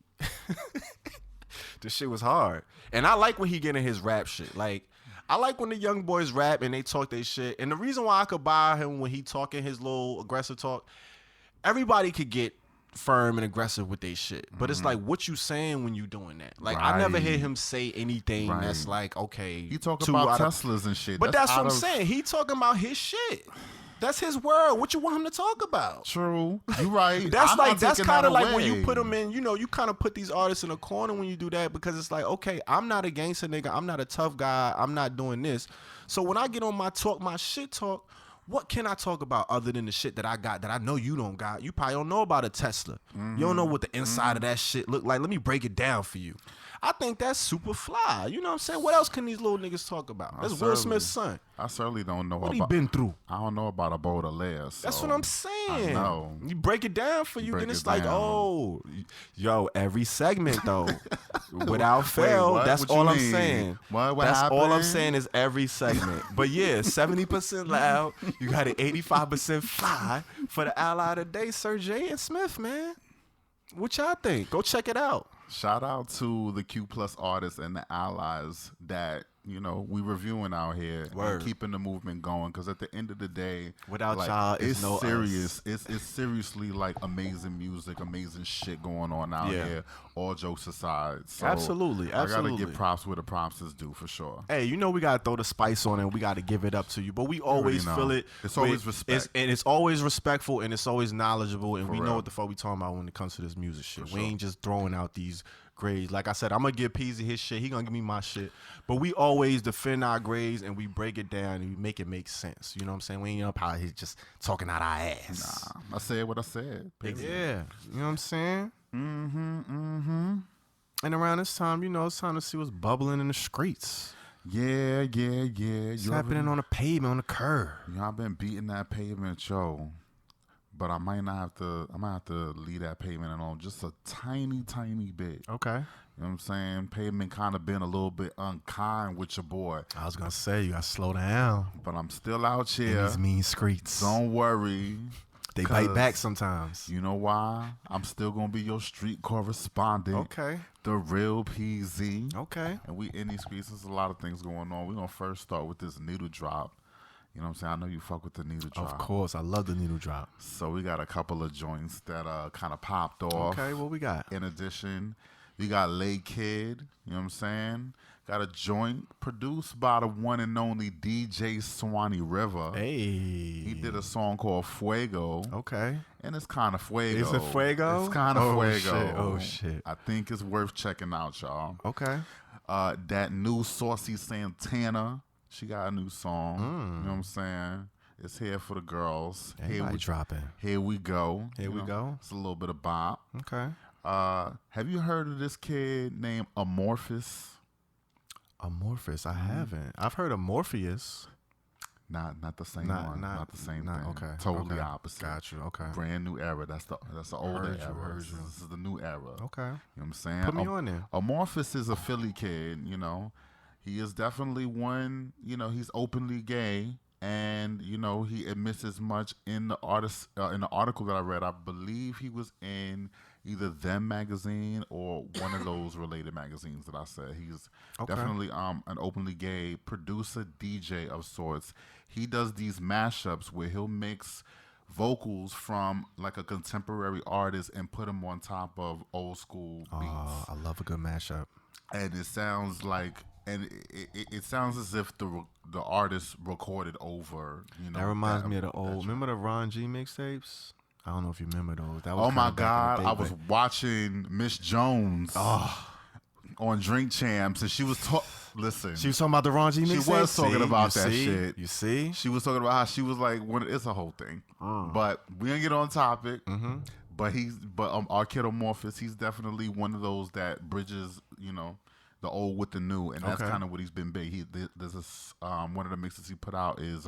this shit was hard. And I like when he get in his rap shit. Like, I like when the young boys rap and they talk their shit. And the reason why I could buy him when he talking his little aggressive talk, everybody could get firm and aggressive with their shit. But it's like, what you saying when you doing that? Like, I never hear him say anything that's like, okay. He talk about Teslas and shit. But that's what I'm saying. He talking about his shit. That's his word. What you want him to talk about? True. You right. That's kind of like when you put them in, you know, you kind of put these artists in a corner when you do that, because it's like, okay, I'm not a gangster nigga. I'm not a tough guy. I'm not doing this. So when I get on my shit talk, what can I talk about other than the shit that I got that I know you don't got? You probably don't know about a Tesla. You don't know what the inside of that shit look like. Let me break it down for you. I think that's super fly. You know what I'm saying? What else can these little niggas talk about? That's Will Smith's son. I certainly don't know what he been through. I don't know about a Baudelaire. So that's what I'm saying. I know. You break it down for you, then it's like, oh, yo, every segment though, without fail. That's all I'm saying. That's all I'm saying is every segment. But yeah, 70% loud. You got an 85% fly for the ally of the day, Sir Jaden Smith, man. What y'all think? Go check it out. Shout out to the Q Plus artists and the allies that, you know, we reviewing out here and keeping the movement going. Because at the end of the day, without like, y'all, it's no serious. It's seriously like amazing music, amazing shit going on out here. All jokes aside, so absolutely. I gotta give props where the props is due for sure. Hey, you know we gotta throw the spice on it. And we gotta give it up to you, but we always feel it. It's always respect, and it's always respectful, and it's always knowledgeable, and we know what the fuck we talking about when it comes to this music shit. We ain't just throwing out these grades. Like I said, I'm gonna give Peasy his shit. He gonna give me my shit. But we always defend our grades and we break it down and we make it make sense. You know what I'm saying? We ain't up out here just talking out our ass. Nah, I said what I said. Yeah, you know what I'm saying? And around this time, you know, it's time to see what's bubbling in the streets. Yeah. What's happening on the pavement, on the curb? You know, I've been beating that pavement, yo. But I might have to leave that pavement alone just a tiny bit. Okay. You know what I'm saying? Pavement kind of been a little bit unkind with your boy. I was going to say, you got to slow down. But I'm still out here. And these mean Skreetz. Don't worry. They bite back sometimes. You know why? I'm still going to be your street correspondent. Okay. The real PZ. Okay. And we in these streets, there's a lot of things going on. We're going to first start with this needle drop. You know what I'm saying? I know you fuck with the needle drop. Of course. I love the needle drop. So we got a couple of joints that kind of popped off. Okay, what we got? In addition, we got Lay Kid. You know what I'm saying? Got a joint produced by the one and only DJ Swanee River. Hey. He did a song called Fuego. Okay. And it's kind of Fuego. Is it Fuego? It's kind of Fuego. Shit. Oh, shit. I think it's worth checking out, y'all. Okay. That new Saucy Santana. She got a new song. You know what I'm saying? It's here for the girls. Dropping. Here we go. Here we go. It's a little bit of bop. Okay. Have you heard of this kid named Amorphous? Amorphous? I haven't. I've heard of Morpheus. Not the same one. Not the same thing. Okay. Totally opposite. Got you. Okay. Brand new era. That's the older era. This is the new era. Okay. You know what I'm saying? Put me on there. Amorphous is a Philly kid, you know. He is definitely one, you know, he's openly gay, and, you know, he admits as much in the article that I read. I believe he was in either Them magazine or one of those related magazines that I said. He's definitely an openly gay producer, DJ of sorts. He does these mashups where he'll mix vocals from like a contemporary artist and put them on top of old school beats. I love a good mashup. And it sounds like... And it sounds as if the artist recorded over, you know. That reminds me of the old. Remember the Ron G mixtapes? I don't know if you remember those. That was oh my back God, in the day, I was watching Miss Jones on Drink Champs, and she was listen. She was talking about the Ron G mixtape. She was talking about that shit. You see? She was talking about how she was like, it's a whole thing. But we gonna get on topic. But our kid Amorphous, he's definitely one of those that bridges, the old with the new, and that's kind of what he's been big. There's this one of the mixes he put out is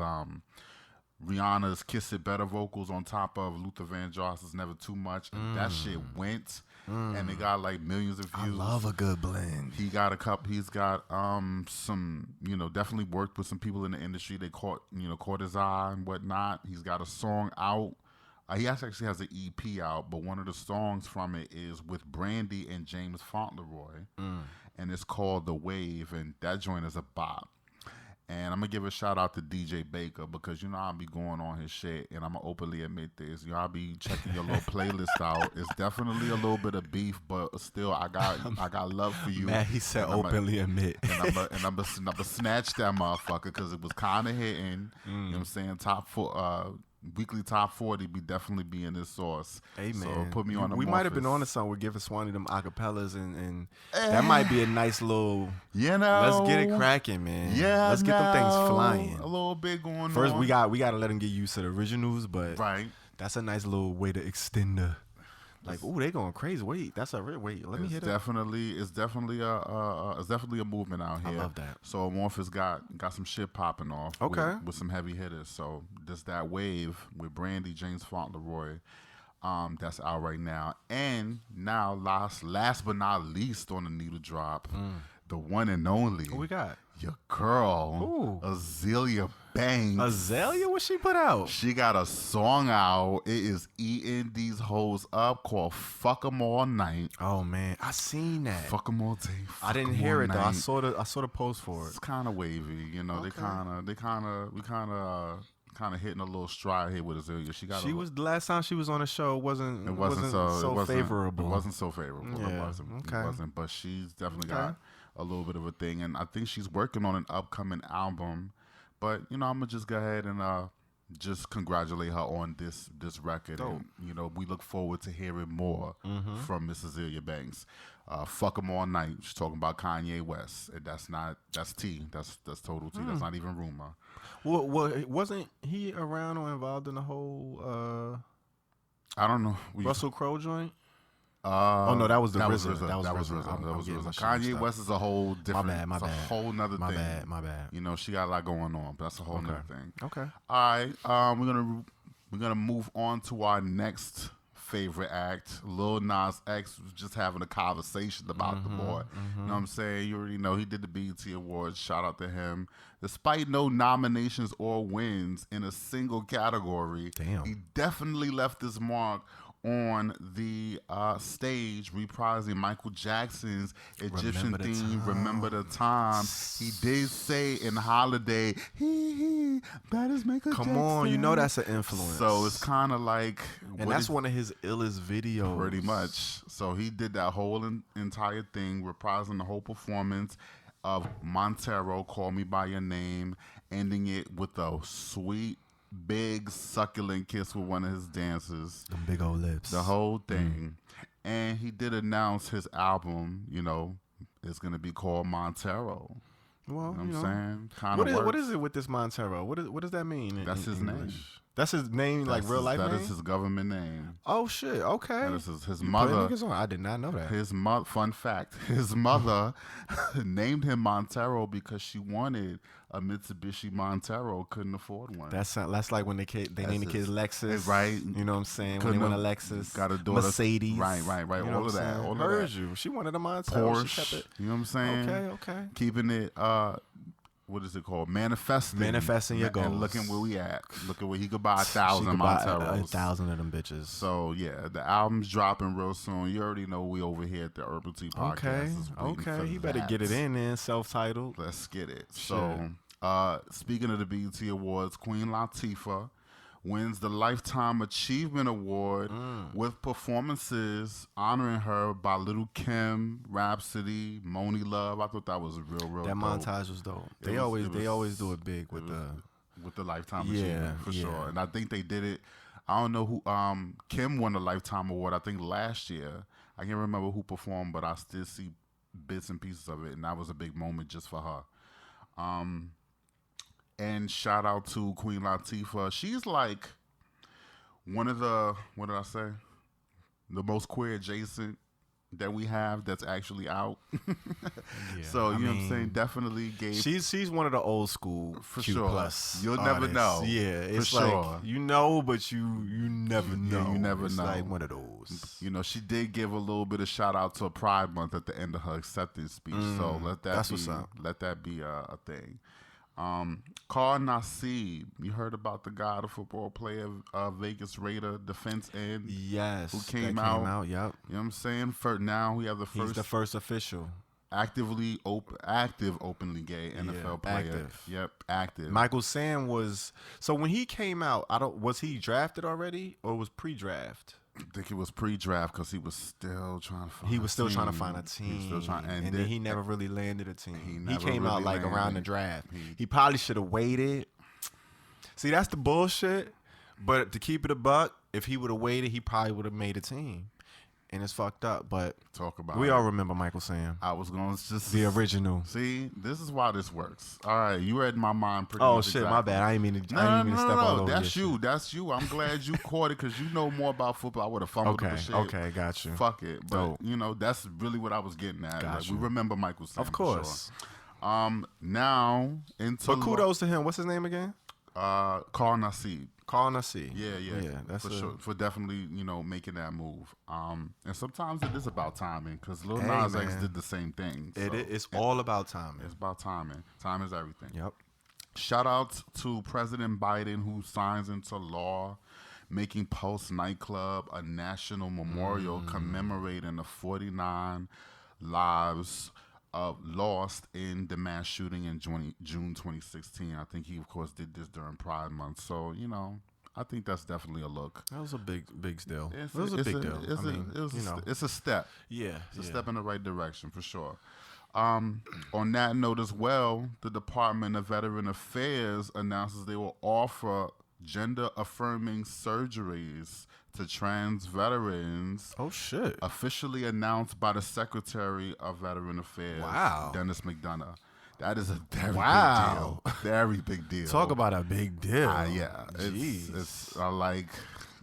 Rihanna's "Kiss It Better" vocals on top of Luther Vandross's "Never Too Much," and that shit went, and they got like millions of views. I love a good blend. He got a couple. He's got some, definitely worked with some people in the industry. They caught his eye and whatnot. He's got a song out. He actually has an EP out, but one of the songs from it is with Brandy and James Fauntleroy, and it's called "The Wave," and that joint is a bop. And I'm going to give a shout out to DJ Baker because, I'll be going on his shit, and I'm going to openly admit this. I'll be checking your little playlist out. It's definitely a little bit of beef, but still, I got love for you. Man, he said openly admit. And I'm going to snatch that motherfucker because it was kind of hitting. You know what I'm saying? Weekly top 40 be definitely be in this sauce. Hey, man. So put me on. We might have been on to something. We're giving Swanee them acapellas, and that might be a nice little. Let's get it cracking, man. Yeah, let's get them things flying. A little bit going on. First, we got to let them get used to the originals, but right. That's a nice little way to extend the. Like, ooh, they going crazy. Wait, that's a real wait. Let me hit it. It's definitely a movement out here. I love that. So Amorphous got some shit popping off. Okay. With some heavy hitters. So this that wave with Brandy, James Fauntleroy, that's out right now. And now last but not least on the needle drop, the one and only. What we got? Your girl, Azealia Banks. Azealia, what she put out? She got a song out. It is eating these hoes up called "Fuck 'Em All Night." Oh man, I seen that. Fuck 'em all day. I didn't hear it though. I saw the post for it. It's kind of wavy, we kind of hitting a little stride here with Azealia. She was the last time she was on the show. It wasn't so favorable. It wasn't so favorable. Yeah, It wasn't. But she's definitely got a little bit of a thing, and I think she's working on an upcoming album. But I'm gonna just go ahead and just congratulate her on this record. Dope. And we look forward to hearing more from Miss Azealia Banks. Fuck 'Em All Night. She's talking about Kanye West, and that's tea. That's total tea. That's not even rumor. Well, wasn't he around or involved in the whole? I don't know. Russell Crowe joint. No, that was the RZA. That was RZA. Kanye West is a whole different. My bad. A whole nother thing. My bad. She got a lot going on, but that's a whole nother thing. Okay. All right. We're gonna move on to our next favorite act. Lil Nas X was just having a conversation about the boy. You know what I'm saying? You already know he did the BET Awards. Shout out to him. Despite no nominations or wins in a single category, he definitely left his mark on the stage reprising Michael Jackson's Egyptian theme, Remember the Time. He did say in Holiday, that is Michael Jackson. Come on, that's an influence. So it's kind of like... And that's one of his illest videos. Pretty much. So he did that whole entire thing, reprising the whole performance of Montero, Call Me By Your Name, ending it with a sweet, big succulent kiss with one of his dancers. Them big old lips. The whole thing. And he did announce his album, it's going to be called Montero. Well, you know what I'm saying? What is it with this Montero? What does that mean? That's his name. That's his name, like real life name? That is his government name. Oh, shit. Okay. That is his mother. I did not know that. Fun fact, his mother named him Montero because she wanted a Mitsubishi Montero, couldn't afford one. That's like when they name the kids Lexus. Right. You know what I'm saying? When they want a Lexus. Got a daughter. Mercedes. Right. You know all of that. All Heard you. She wanted a Montero. Porsche. She kept it. You know what I'm saying? Okay. Keeping it, what is it called? Manifesting your goals. And looking where we at. Look at where he could buy 1,000 Monteros. 1,000 of them bitches. So, yeah, the album's dropping real soon. You already know we over here at the Herbal Tea Podcast. Okay. He better get it in then, self-titled. Let's get it. So, speaking of the BET Awards, Queen Latifah wins the Lifetime Achievement Award with performances honoring her by Lil' Kim, Rhapsody, Moni Love. I thought that was real that dope. montage was dope. They always do it big with the Lifetime Achievement for sure. And I think they did it. I don't know who. Kim won a Lifetime Award, I think, last year. I can't remember who performed, but I still see bits and pieces of it, and that was a big moment just for her. And shout out to Queen Latifah. She's like one of the, what did I say? The most queer adjacent that we have that's actually out. So you know what I'm saying? Definitely gave. She's one of the old school for Q sure. plus. You'll artists. never know. Yeah, it's for like sure. you know, but you never know. Yeah, you never it's know. Like one of those. You know, she did give a little bit of shout out to Pride Month at the end of her acceptance speech. So that's what's up. Let that be a thing. Carl Nassib, you heard about the guy, the football player, Vegas Raider defense end? Yes, who came out. Yep. You know what I'm saying? For now, we have He's the first official. active openly gay NFL player. Active. Yep, active. Michael Sam was. So when he came out, was he drafted already or was pre-draft? I think it was pre-draft because he was still trying to find. He was still trying to find a team. He was still trying, and then he never really landed a team. He came really out like landed. around the draft. He probably should have waited. See, that's the bullshit. But to keep it a buck, if he would have waited, he probably would have made a team. And it's fucked up. But talk about we all remember Michael Sam. I was going to just the original. See, this is why this works. All right, you read my mind pretty much. Oh, shit, exactly. My bad. I didn't mean to step all over That's you. Shit. That's you. I'm glad you caught it because you know more about football. I would have fumbled the shit. Okay, got you. Fuck it. But, you know, that's really what I was getting at. Like, we remember Michael Sam. Of course. For sure. Now, but kudos to him. What's his name again? Carl Nassib. Carl Nassib. Yeah, that's for sure. For definitely, you know, making that move. And sometimes it is about timing because Lil Nas X did the same thing. So. It's all about timing. It's about timing. Time is everything. Yep. Shout out to President Biden who signs into law making Pulse nightclub a national memorial commemorating the 49 lives lost in the mass shooting in June 2016. I think he, of course, did this during Pride Month. So, you know, I think that's definitely a look. That was a big deal. It was a big deal. It's a step. Yeah. It's a step in the right direction, for sure. On that note as well, the Department of Veteran Affairs announces they will offer gender-affirming surgeries to trans veterans. Oh, shit. Officially announced by the Secretary of Veteran Affairs, Dennis McDonough. That is a very big deal. Very big deal. Talk about a big deal. Yeah. It's like,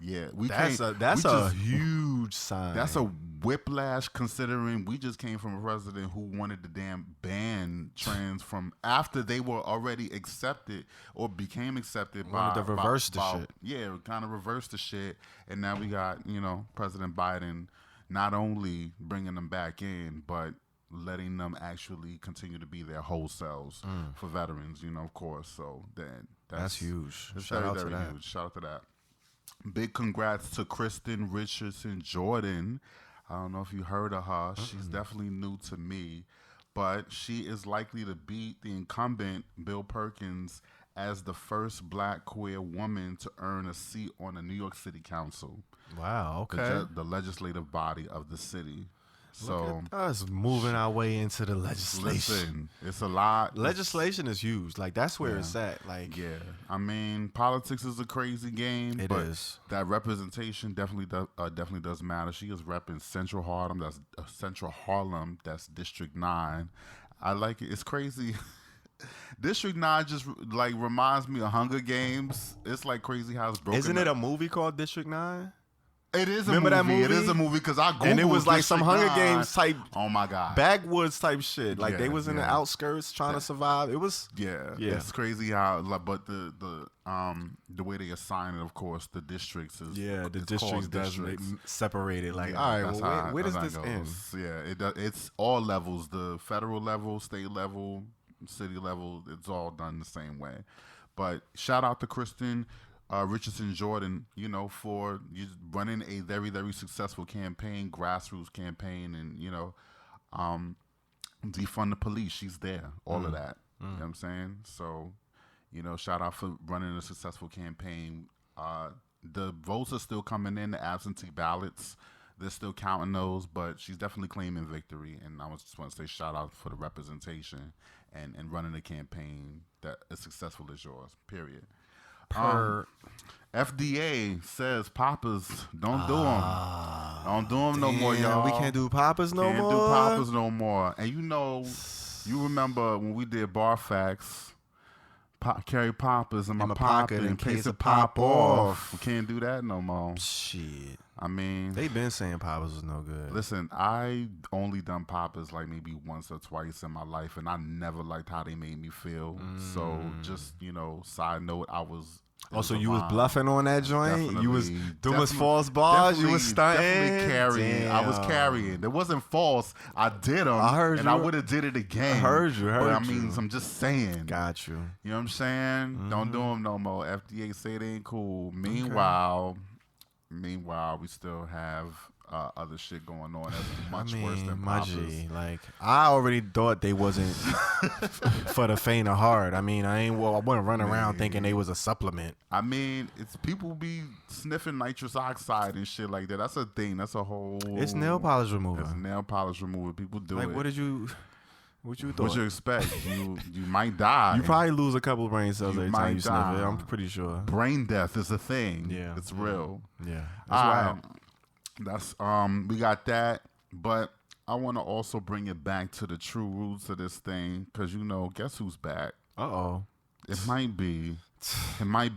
yeah. That's a huge sign. That's a whiplash considering we just came from a president who wanted to damn ban trans from after they were already accepted or became accepted wanted to reverse the shit. Yeah, kind of reverse the shit. And now we got, you know, President Biden not only bringing them back in, but letting them actually continue to be their whole selves for veterans, you know, of course. So then that's huge. Shout out to that. Shout out to that. Big congrats to Kristen Richardson Jordan. I don't know if you heard of her. She's definitely new to me, but she is likely to beat the incumbent Bill Perkins as the first black queer woman to earn a seat on the New York City Council. Wow, okay. The legislative body of the city. So look at us moving our way into the legislation. Listen, it's a lot. Legislation is huge. Like that's where it's at. Like I mean, politics is a crazy game. It is. That representation definitely does matter. She is repping Central Harlem. That's District 9. I like it. It's crazy. District 9 just like reminds me of Hunger Games. It's like crazy how it's broken. Isn't it a movie called District 9? It is Remember a movie. that movie? It is a movie because I Googled and it was like some Hunger 9. Games type. Oh my god, backwoods type shit. Like they was in the outskirts trying to survive. It was It's crazy how, but the way they assign it, of course, the districts is the districts doesn't separate it. Like all right, well, where does this end? Yeah, it's all levels: the federal level, state level, city level. It's all done the same way. But shout out to Kristen Richardson Jordan, you know, for running a very, very successful campaign, grassroots campaign, and, you know, defund the police. She's there, all of that. You know what I'm saying? So, you know, shout out for running a successful campaign. The votes are still coming in, the absentee ballots. They're still counting those, but she's definitely claiming victory. And I just want to say shout out for the representation and running a campaign that is successful as yours, period. FDA says poppers, don't do them. Don't do them no more, y'all. We can't do poppers no more? Can't do poppers no more. And you remember when we did Bar Facts, carry poppers in my pocket in case it pop off. We can't do that no more. Shit. I mean, they been saying poppers was no good. Listen, I only done poppers like maybe once or twice in my life, and I never liked how they made me feel. So just, side note, I was... So you was bluffing on that joint? Definitely, you was doing false bars? You was stunting? Definitely carrying. Damn. I was carrying. It wasn't false. I did them. I heard and you. I would have did it again. I heard you. But I'm just saying. Got you. You know what I'm saying? Don't do them no more. FDA say they ain't cool. Meanwhile, we still have other shit going on that's much worse than poppers. Like, I already thought they wasn't for the faint of heart. I mean, I wasn't running around thinking they was a supplement. I mean, it's people be sniffing nitrous oxide and shit like that. That's a thing. That's a whole... It's nail polish remover. It's nail polish remover. People do it. What you thought? What you expect? you might die. You probably lose a couple of brain cells every time you sniff it. I'm pretty sure. Brain death is a thing. Yeah. It's real. Yeah. That's we got that, but I want to also bring it back to the true roots of this thing, because guess who's back? It might be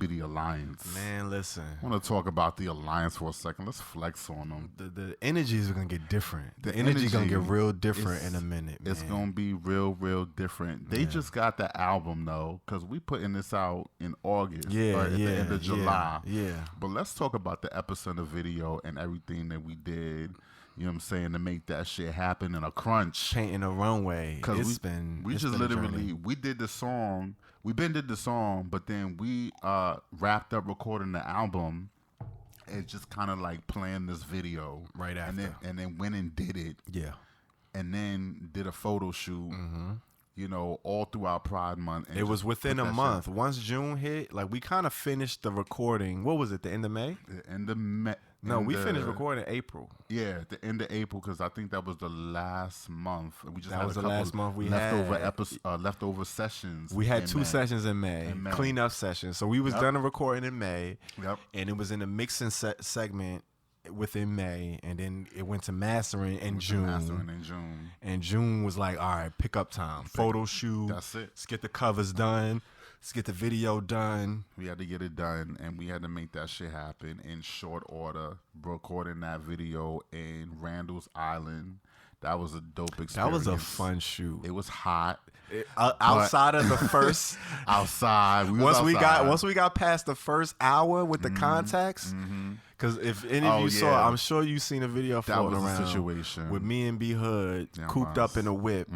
the Alliance. Man, listen. I want to talk about the Alliance for a second. Let's flex on them. The energies are gonna get different. The energy gonna get real different in a minute. It's gonna be real different. They just got the album though, because we putting this out in August, or at the end of July. Yeah. But let's talk about the Epicenter video and everything that we did. You know what I'm saying, to make that shit happen in a crunch, painting a runway. Because we did the song. We did the song, but then we wrapped up recording the album and just kind of like planned this video right after, and then went and did it. Yeah, and then did a photo shoot. All throughout Pride Month. It was within a month. Once June hit, like we kind of finished the recording. What was it? The end of May? The end of May. No, we finished recording in April. Yeah, the end of April, because I think that was the last month. We just that had was a the last month we had leftover sessions. We had two sessions in May, cleanup sessions. So we was done a recording in May, and it was in the mixing segment within May, and then it went to mastering in June. And June was like, all right, pick up time, photo shoot. That's it. Let's get the covers done. Let's get the video done. We had to get it done, and we had to make that shit happen in short order. Recording that video in Randall's Island. That was a dope experience. That was a fun shoot. It was hot. Outside of the first outside. Once we got past the first hour with the contacts. Because if any of you saw, I'm sure you seen a video floating around. Situation with me and B Hood cooped up in a whip,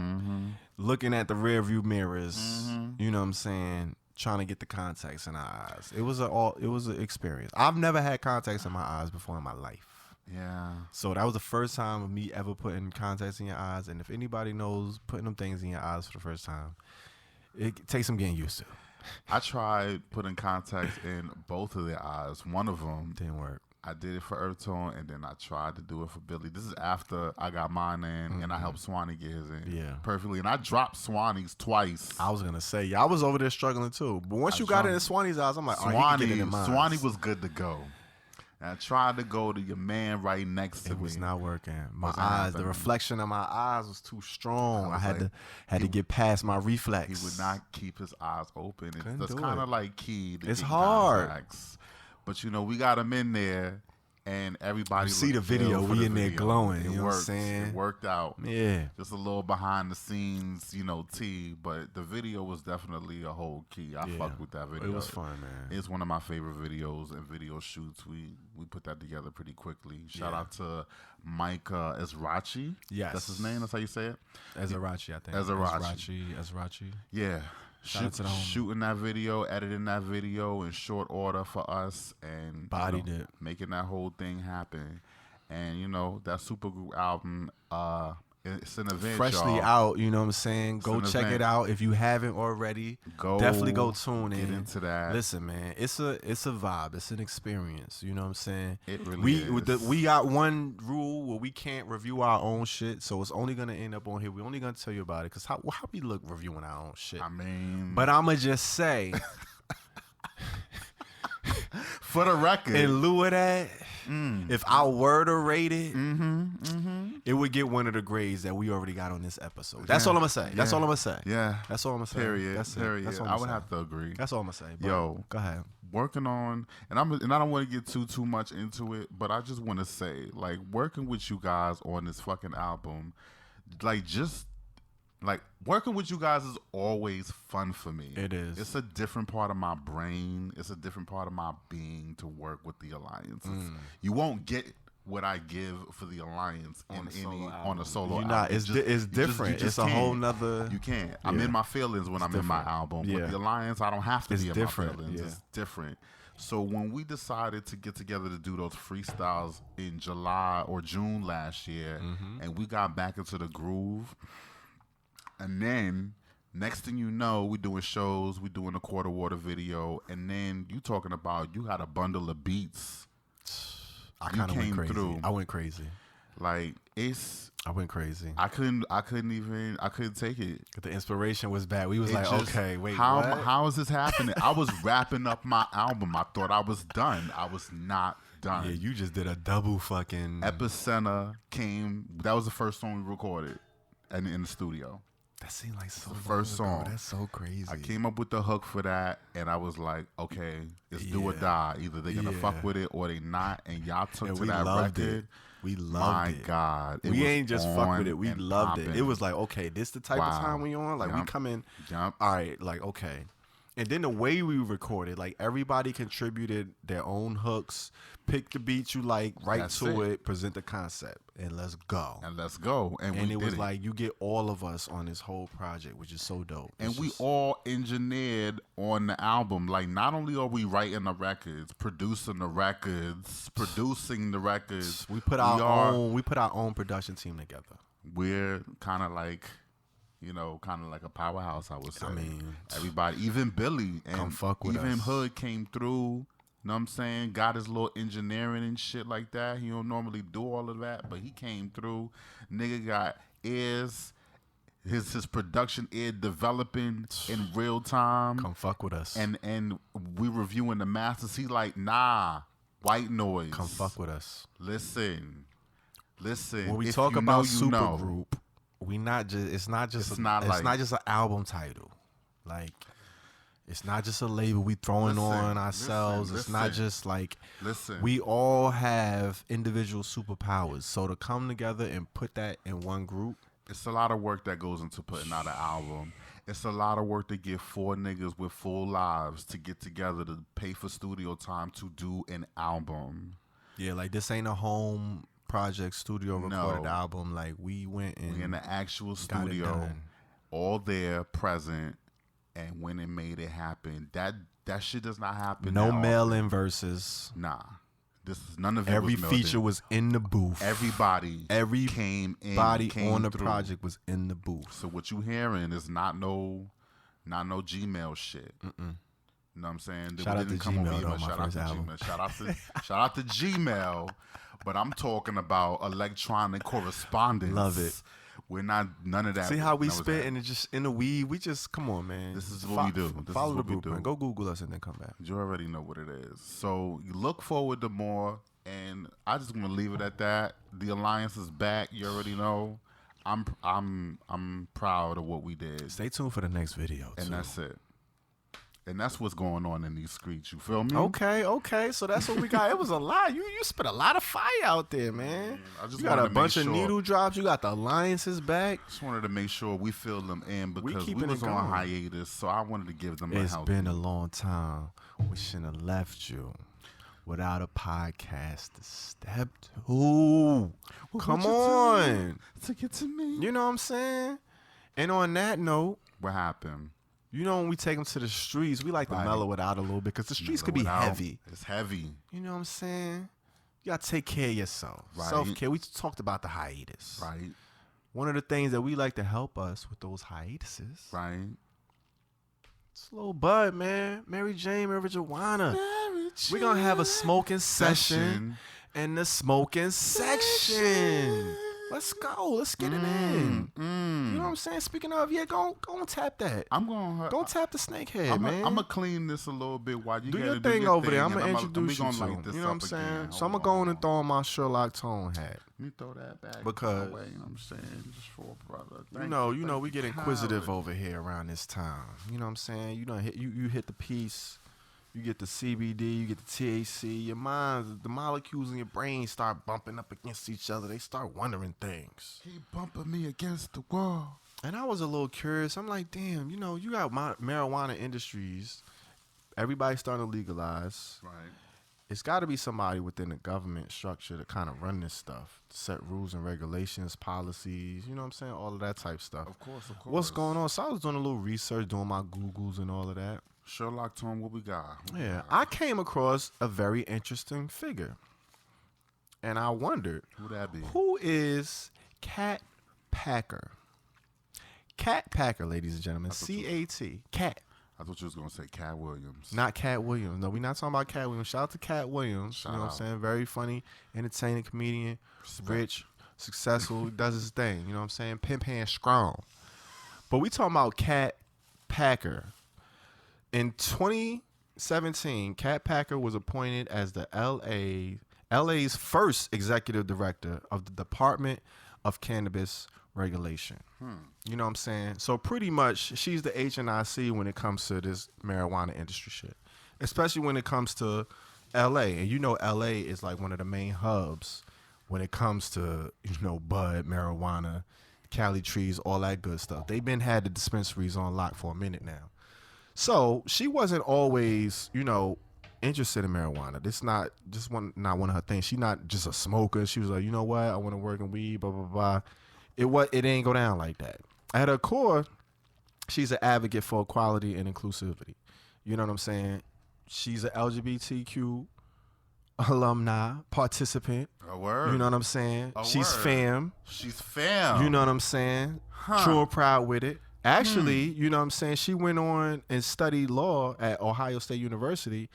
looking at the rear view mirrors. You know what I'm saying? Trying to get the contacts in our eyes. It was an experience. I've never had contacts in my eyes before in my life. Yeah. So that was the first time of me ever putting contacts in your eyes. And if anybody knows putting them things in your eyes for the first time, it takes some getting used to. I tried putting contacts in both of their eyes. One of them didn't work. I did it for EarthTone, and then I tried to do it for Billy. This is after I got mine in, and I helped Swanee get his in perfectly. And I dropped Swanee's twice. I was going to say, y'all was over there struggling too. But once you got it in Swanee's eyes, I'm like, all right, you can get it in mine. Swanee was good to go. And I tried to go to your man right next to me. It was not working. My eyes, the reflection of my eyes was too strong. I had to get past my reflex. He would not keep his eyes open. That's kind of like key. It's hard. Contacts. But, we got him in there, and everybody see the video. We in there glowing. You know what I'm saying? It worked out. Yeah. Just a little behind the scenes, tea. But the video was definitely a whole key. I fucked with that video. It was fun, man. It's one of my favorite videos and video shoots. We put that together pretty quickly. Shout out to Mike Ezrachi. Yes. That's his name? That's how you say it? Ezrachi, I think. Ezrachi. Yeah. Shooting that video, editing that video in short order for us, and making that whole thing happen. And that Supergroup album, it's an event, freshly out. You know what I'm saying? Go check it out if you haven't already. Definitely go tune in. Get into that. Listen, man, it's a vibe. It's an experience. You know what I'm saying? It really is. We got one rule where we can't review our own shit, so it's only gonna end up on here. We're only gonna tell you about it because how we look reviewing our own shit. I mean, but I'ma just say. For the record. In lieu of that, if I were to rate it, it would get one of the grades that we already got on this episode. That's all I'm going to say. That's all I'm going to say. Yeah. That's all I'm going to say. Period. That's Period. That's all I would have to agree. That's all I'm going to say. But Yo. Go ahead. Working on, and I don't want to get too much into it, but I just want to say, like, working with you guys on this fucking album, like, just like working with you guys is always fun for me. It is. It's a different part of my brain. It's a different part of my being to work with the Alliance. You won't get what I give for the Alliance on a solo album. Not, it's different. It's a whole nother. You can't. I'm in my feelings when I'm in my album. Yeah. With the Alliance, I don't have to be in different. my feelings. Yeah. It's different. So when we decided to get together to do those freestyles in July or June last year, and we got back into the groove, and then next thing you know, we doing shows, we doing a Quarter Water video, and then you talking about you had a bundle of beats. I kind of went crazy. Through. I went crazy. Like I went crazy. I couldn't take it. The inspiration was bad. We was okay, wait, how is this happening? I was wrapping up my album. I thought I was done. I was not done. Yeah, you just did a double fucking. Epicenter came. That was the first song we recorded, and in the studio. That seemed like so. The first song. That's so crazy. I came up with the hook for that, and I was like, okay, it's do or die. Either they're gonna fuck with it or they not. And y'all took to that record. We loved it. My God. We ain't just fuck with it. We loved it. It was like, okay, this the type of time we on. Like we come in. All right, like okay. And then the way we recorded, like everybody contributed their own hooks, pick the beat you like, write to it, present the concept, and let's go. And it was like you get all of us on this whole project, which is so dope. And we all engineered on the album. Like not only are we writing the records, producing the records, we put our own production team together. We're kind of like, kind of like a powerhouse, I would say. I mean, everybody, even Billy and come fuck with even us. Hood came through. You know what I'm saying? Got his little engineering and shit like that. He don't normally do all of that, but he came through. Nigga got ears. His production ear developing in real time. Come fuck with us. And we reviewing the masters. He like, nah, white noise. Come fuck with us. Listen. When we talk about supergroup, it's not just an album title. Like it's not just a label we throwing on ourselves. It's not just like we all have individual superpowers. So to come together and put that in one group, it's a lot of work that goes into putting out an album. It's a lot of work to get 4 niggas with full lives to get together to pay for studio time to do an album. Yeah, like this ain't a home project studio recorded album. Like we went and we in the actual studio, all there, present, and when it made it happen. That shit does not happen. No mail-in verses. Nah, this is none of it. Every feature was in the booth. Everybody came on the project was in the booth. So what you hearing is not no Gmail shit. You know what I'm saying? Shout out to Gmail. Shout out to Gmail. But I'm talking about electronic correspondence. Love it. We're not none of that. See how we spit and it's just in the weed. We just come on, man. This is what we do. Follow the blueprint. Go Google us and then come back. You already know what it is. So you look forward to more, and I just want to leave it at that. The Alliance is back. You already know. I'm proud of what we did. Stay tuned for the next video. And that's it. And that's what's going on in these streets. You feel me? Okay. So that's what we got. It was a lot. You spit a lot of fire out there, man. You got a bunch of needle drops. You got the Alliances back. Just wanted to make sure we filled them in because we was on hiatus. So I wanted to give them a help. It's been a long time. We shouldn't have left you without a podcast to step to. Come on. To get to me. You know what I'm saying? And on that note. What happened? You know, when we take them to the streets, we like to mellow it out a little bit because the streets could be heavy. It's heavy. You know what I'm saying? You got to take care of yourself. Right. Self-care. We talked about the hiatus. Right. One of the things that we like to help us with those hiatuses. Right. Slow bud, man. Mary Jane, marijuana. We're going to have a smoking session and the Smokin Section. Let's go. Let's get it in. You know what I'm saying? Speaking of, go and tap that. I'm going. Go tap the snakehead, man. I'm gonna clean this a little bit while you do your do thing your over thing, there. I'm gonna introduce you to. Light this you know what I'm saying? again. So I'm gonna go in and throw on my Sherlock Tone hat. Let me throw that back. Because away, you know what I'm saying? Just for a brother. You know, we get inquisitive over here around this time. You know what I'm saying? You don't hit you hit the piece. You get the CBD, you get the THC. Your mind, the molecules in your brain start bumping up against each other. They start wondering things. Keep bumping me against the wall. And I was a little curious. I'm like, damn, you know, you got marijuana industries. Everybody's starting to legalize. Right. It's got to be somebody within the government structure to kind of run this stuff, set rules and regulations, policies, you know what I'm saying? All of that type stuff. Of course. What's going on? So I was doing a little research, doing my Googles and all of that. Sherlock Tone, what we got? I came across a very interesting figure. And I wondered, who that be? Who is Cat Packer? Cat Packer, ladies and gentlemen. C-A-T. Cat. I thought you was going to say Cat Williams. Not Cat Williams. No, we're not talking about Cat Williams. Shout out to Cat Williams. You know what I'm saying? Very funny, entertaining comedian, rich, successful, does his thing. You know what I'm saying? Pimp hand strong. But we talking about Cat Packer. In 2017, Cat Packer was appointed as the LA's first executive director of the Department of Cannabis Regulation. You know what I'm saying? So pretty much, she's the HNIC when it comes to this marijuana industry shit, especially when it comes to LA. And you know, LA is like one of the main hubs when it comes to, you know, bud, marijuana, Cali trees, all that good stuff. They've had the dispensaries on lock for a minute now. So she wasn't always, you know, interested in marijuana. This not one of her things. She's not just a smoker. She was like, you know what? I want to work in weed, blah, blah, blah. It ain't go down like that. At her core, she's an advocate for equality and inclusivity. You know what I'm saying? She's an LGBTQ alumni, participant. A word. You know what I'm saying? She's fam. She's fam. You know what I'm saying? True and proud with it. Actually, you know what I'm saying? She went on and studied law at Ohio State University.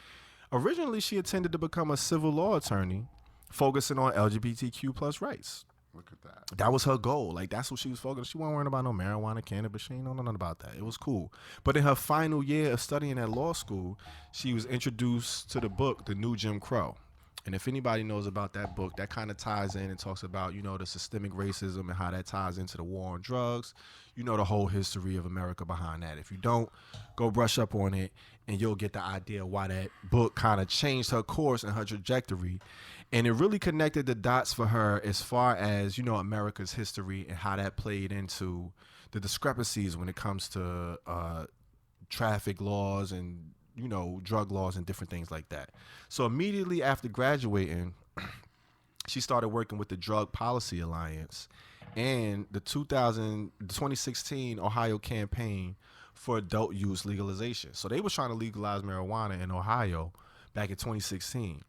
Originally, she intended to become a civil law attorney, focusing on LGBTQ plus rights. Look at that. That was her goal. Like, that's what she was focused on. She wasn't worrying about no marijuana, cannabis. She ain't know nothing about that. It was cool. But in her final year of studying at law school, she was introduced to the book, The New Jim Crow. And if anybody knows about that book, that kind of ties in and talks about, you know, the systemic racism and how that ties into the war on drugs. You know the whole history of America behind that. If you don't, go brush up on it, and you'll get the idea why that book kind of changed her course and her trajectory. And it really connected the dots for her as far as, you know, America's history and how that played into the discrepancies when it comes to traffic laws and, you know, drug laws and different things like that. So immediately after graduating, she started working with the Drug Policy Alliance and the 2016 Ohio campaign for adult use legalization. So they were trying to legalize marijuana in Ohio back in 2016.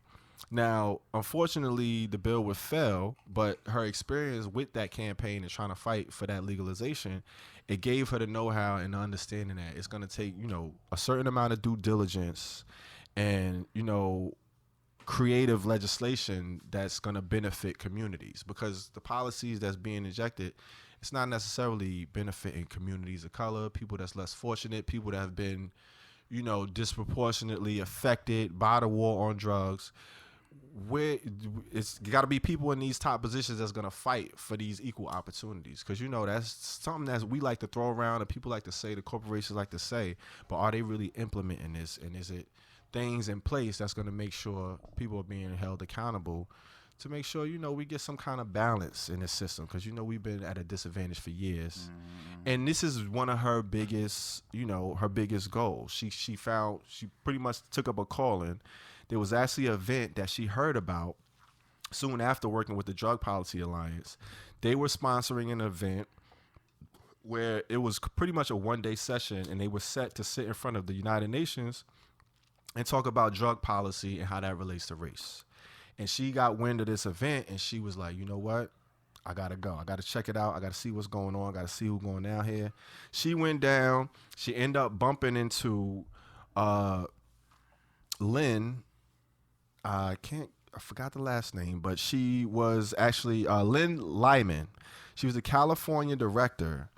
Now, unfortunately, the bill would fail, but her experience with that campaign and trying to fight for that legalization, it gave her the know-how and the understanding that it's going to take, you know, a certain amount of due diligence and, you know, creative legislation that's going to benefit communities, because the policies that's being injected, it's not necessarily benefiting communities of color, people that's less fortunate, people that have been, you know, disproportionately affected by the war on drugs. Where it's got to be people in these top positions that's going to fight for these equal opportunities, because, you know, that's something that we like to throw around and people like to say, the corporations like to say, but are they really implementing this? And is it things in place that's going to make sure people are being held accountable to make sure, you know, we get some kind of balance in this system? Because, you know, we've been at a disadvantage for years. And this is one of her biggest, you know, her biggest goals. She pretty much took up a calling. There was actually an event that she heard about soon after working with the Drug Policy Alliance. They were sponsoring an event where it was pretty much a one-day session, and they were set to sit in front of the United Nations and talk about drug policy and how that relates to race. And she got wind of this event, and she was like, you know what? I got to go. I got to check it out. I got to see what's going on. I got to see who's going down here. She went down. She ended up bumping into Lynn. I forgot the last name, but she was actually Lynn Lyman. She was the California director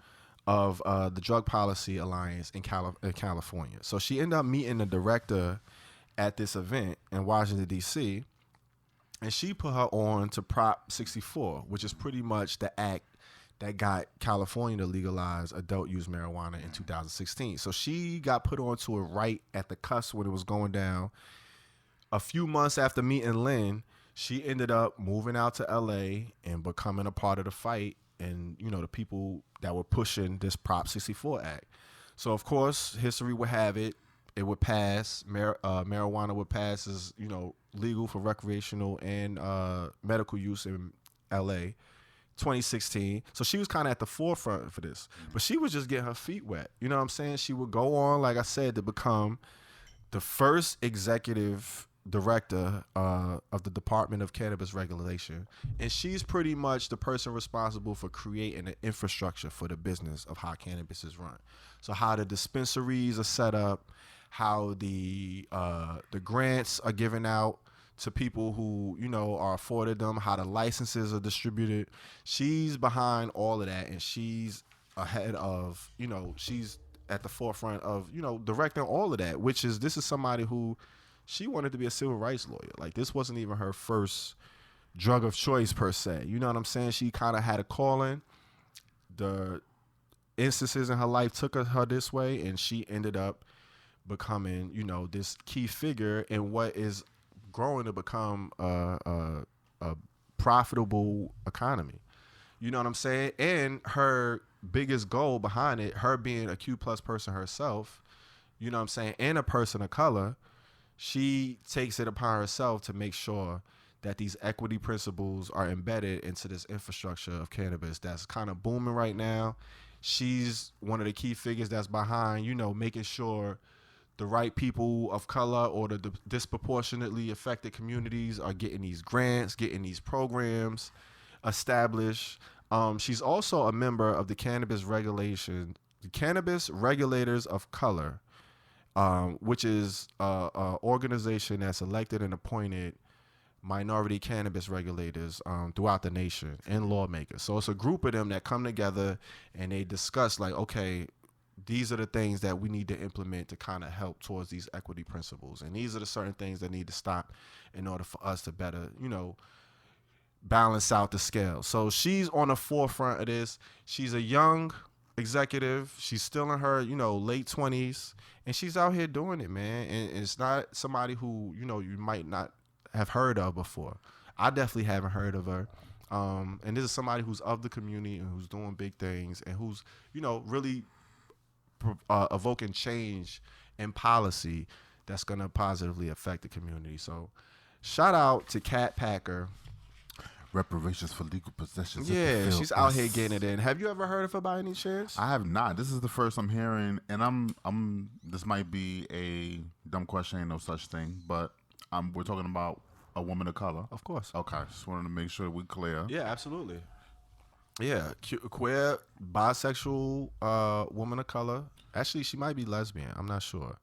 of the Drug Policy Alliance in California. So she ended up meeting the director at this event in Washington, D.C., and she put her on to Prop 64, which is pretty much the act that got California to legalize adult use marijuana in 2016. So she got put onto it right at the cusp when it was going down. A few months after meeting Lynn, she ended up moving out to LA and becoming a part of the fight and, you know, the people that were pushing this Prop 64 Act. So, of course, history would have it. It would pass. Marijuana would pass as, you know, legal for recreational and medical use in LA. 2016. So she was kind of at the forefront for this. But she was just getting her feet wet. You know what I'm saying? She would go on, like I said, to become the first executive director of the Department of Cannabis Regulation. And she's pretty much the person responsible for creating an infrastructure for the business of how cannabis is run. So how the dispensaries are set up, how the grants are given out to people who, you know, are afforded them, how the licenses are distributed. She's behind all of that, and she's ahead of, you know, she's at the forefront of, you know, directing all of that, this is somebody who, she wanted to be a civil rights lawyer. Like, this wasn't even her first drug of choice, per se. You know what I'm saying? She kind of had a calling. The instances in her life took her this way, and she ended up becoming, you know, this key figure in what is growing to become a profitable economy. You know what I'm saying? And her biggest goal behind it, her being a Q+ person herself, you know what I'm saying, and a person of color, she takes it upon herself to make sure that these equity principles are embedded into this infrastructure of cannabis that's kind of booming right now. She's one of the key figures that's behind, you know, making sure the right people of color or the disproportionately affected communities are getting these grants, getting these programs established. She's also a member of the Cannabis Regulators of Color, which is an organization that's elected and appointed minority cannabis regulators throughout the nation and lawmakers. So it's a group of them that come together and they discuss, like, okay, these are the things that we need to implement to kind of help towards these equity principles. And these are the certain things that need to stop in order for us to better, you know, balance out the scale. So she's on the forefront of this. She's a young executive. She's still in her, you know, late 20s. And she's out here doing it, man. And it's not somebody who, you know, you might not have heard of before. I definitely haven't heard of her. And this is somebody who's of the community and who's doing big things and who's, you know, really evoking change in policy that's going to positively affect the community. So shout out to Kat Packer. Reparations for legal possessions. Yeah, she's out here getting it in. Have you ever heard of her by any chance? I have not. This is the first I'm hearing, and I'm this might be a dumb question, ain't no such thing, but we're talking about a woman of color. Of course. Okay, just wanted to make sure we're clear. Yeah, absolutely. Yeah, queer, bisexual woman of color. Actually, she might be lesbian. I'm not sure.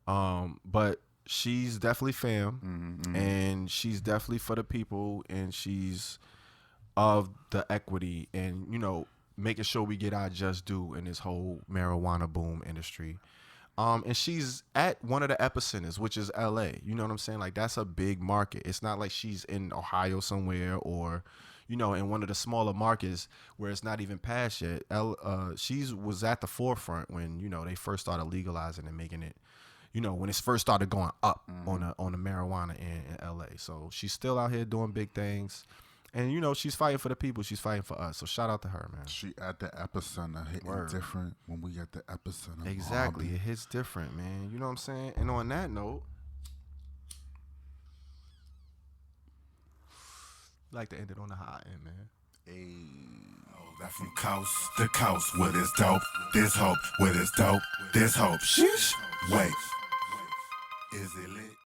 But she's definitely femme, and she's definitely for the people, and she's of the equity and, you know, making sure we get our just due in this whole marijuana boom industry. And she's at one of the epicenters, which is LA. You know what I'm saying? Like, that's a big market. It's not like she's in Ohio somewhere or, you know, in one of the smaller markets where it's not even passed yet. She was at the forefront when, you know, they first started legalizing and making it, you know, when it first started going up on the marijuana in LA. So she's still out here doing big things. And, you know, she's fighting for the people. She's fighting for us. So shout out to her, man. She at the epicenter, hitting different when we at the epicenter. Exactly. It hits different, man. You know what I'm saying? And on that note, I like to end it on the high end, man. Oh, that from coast to coast, where there's dope, there's hope, where there's dope, there's hope. Sheesh. Wait. Is it lit?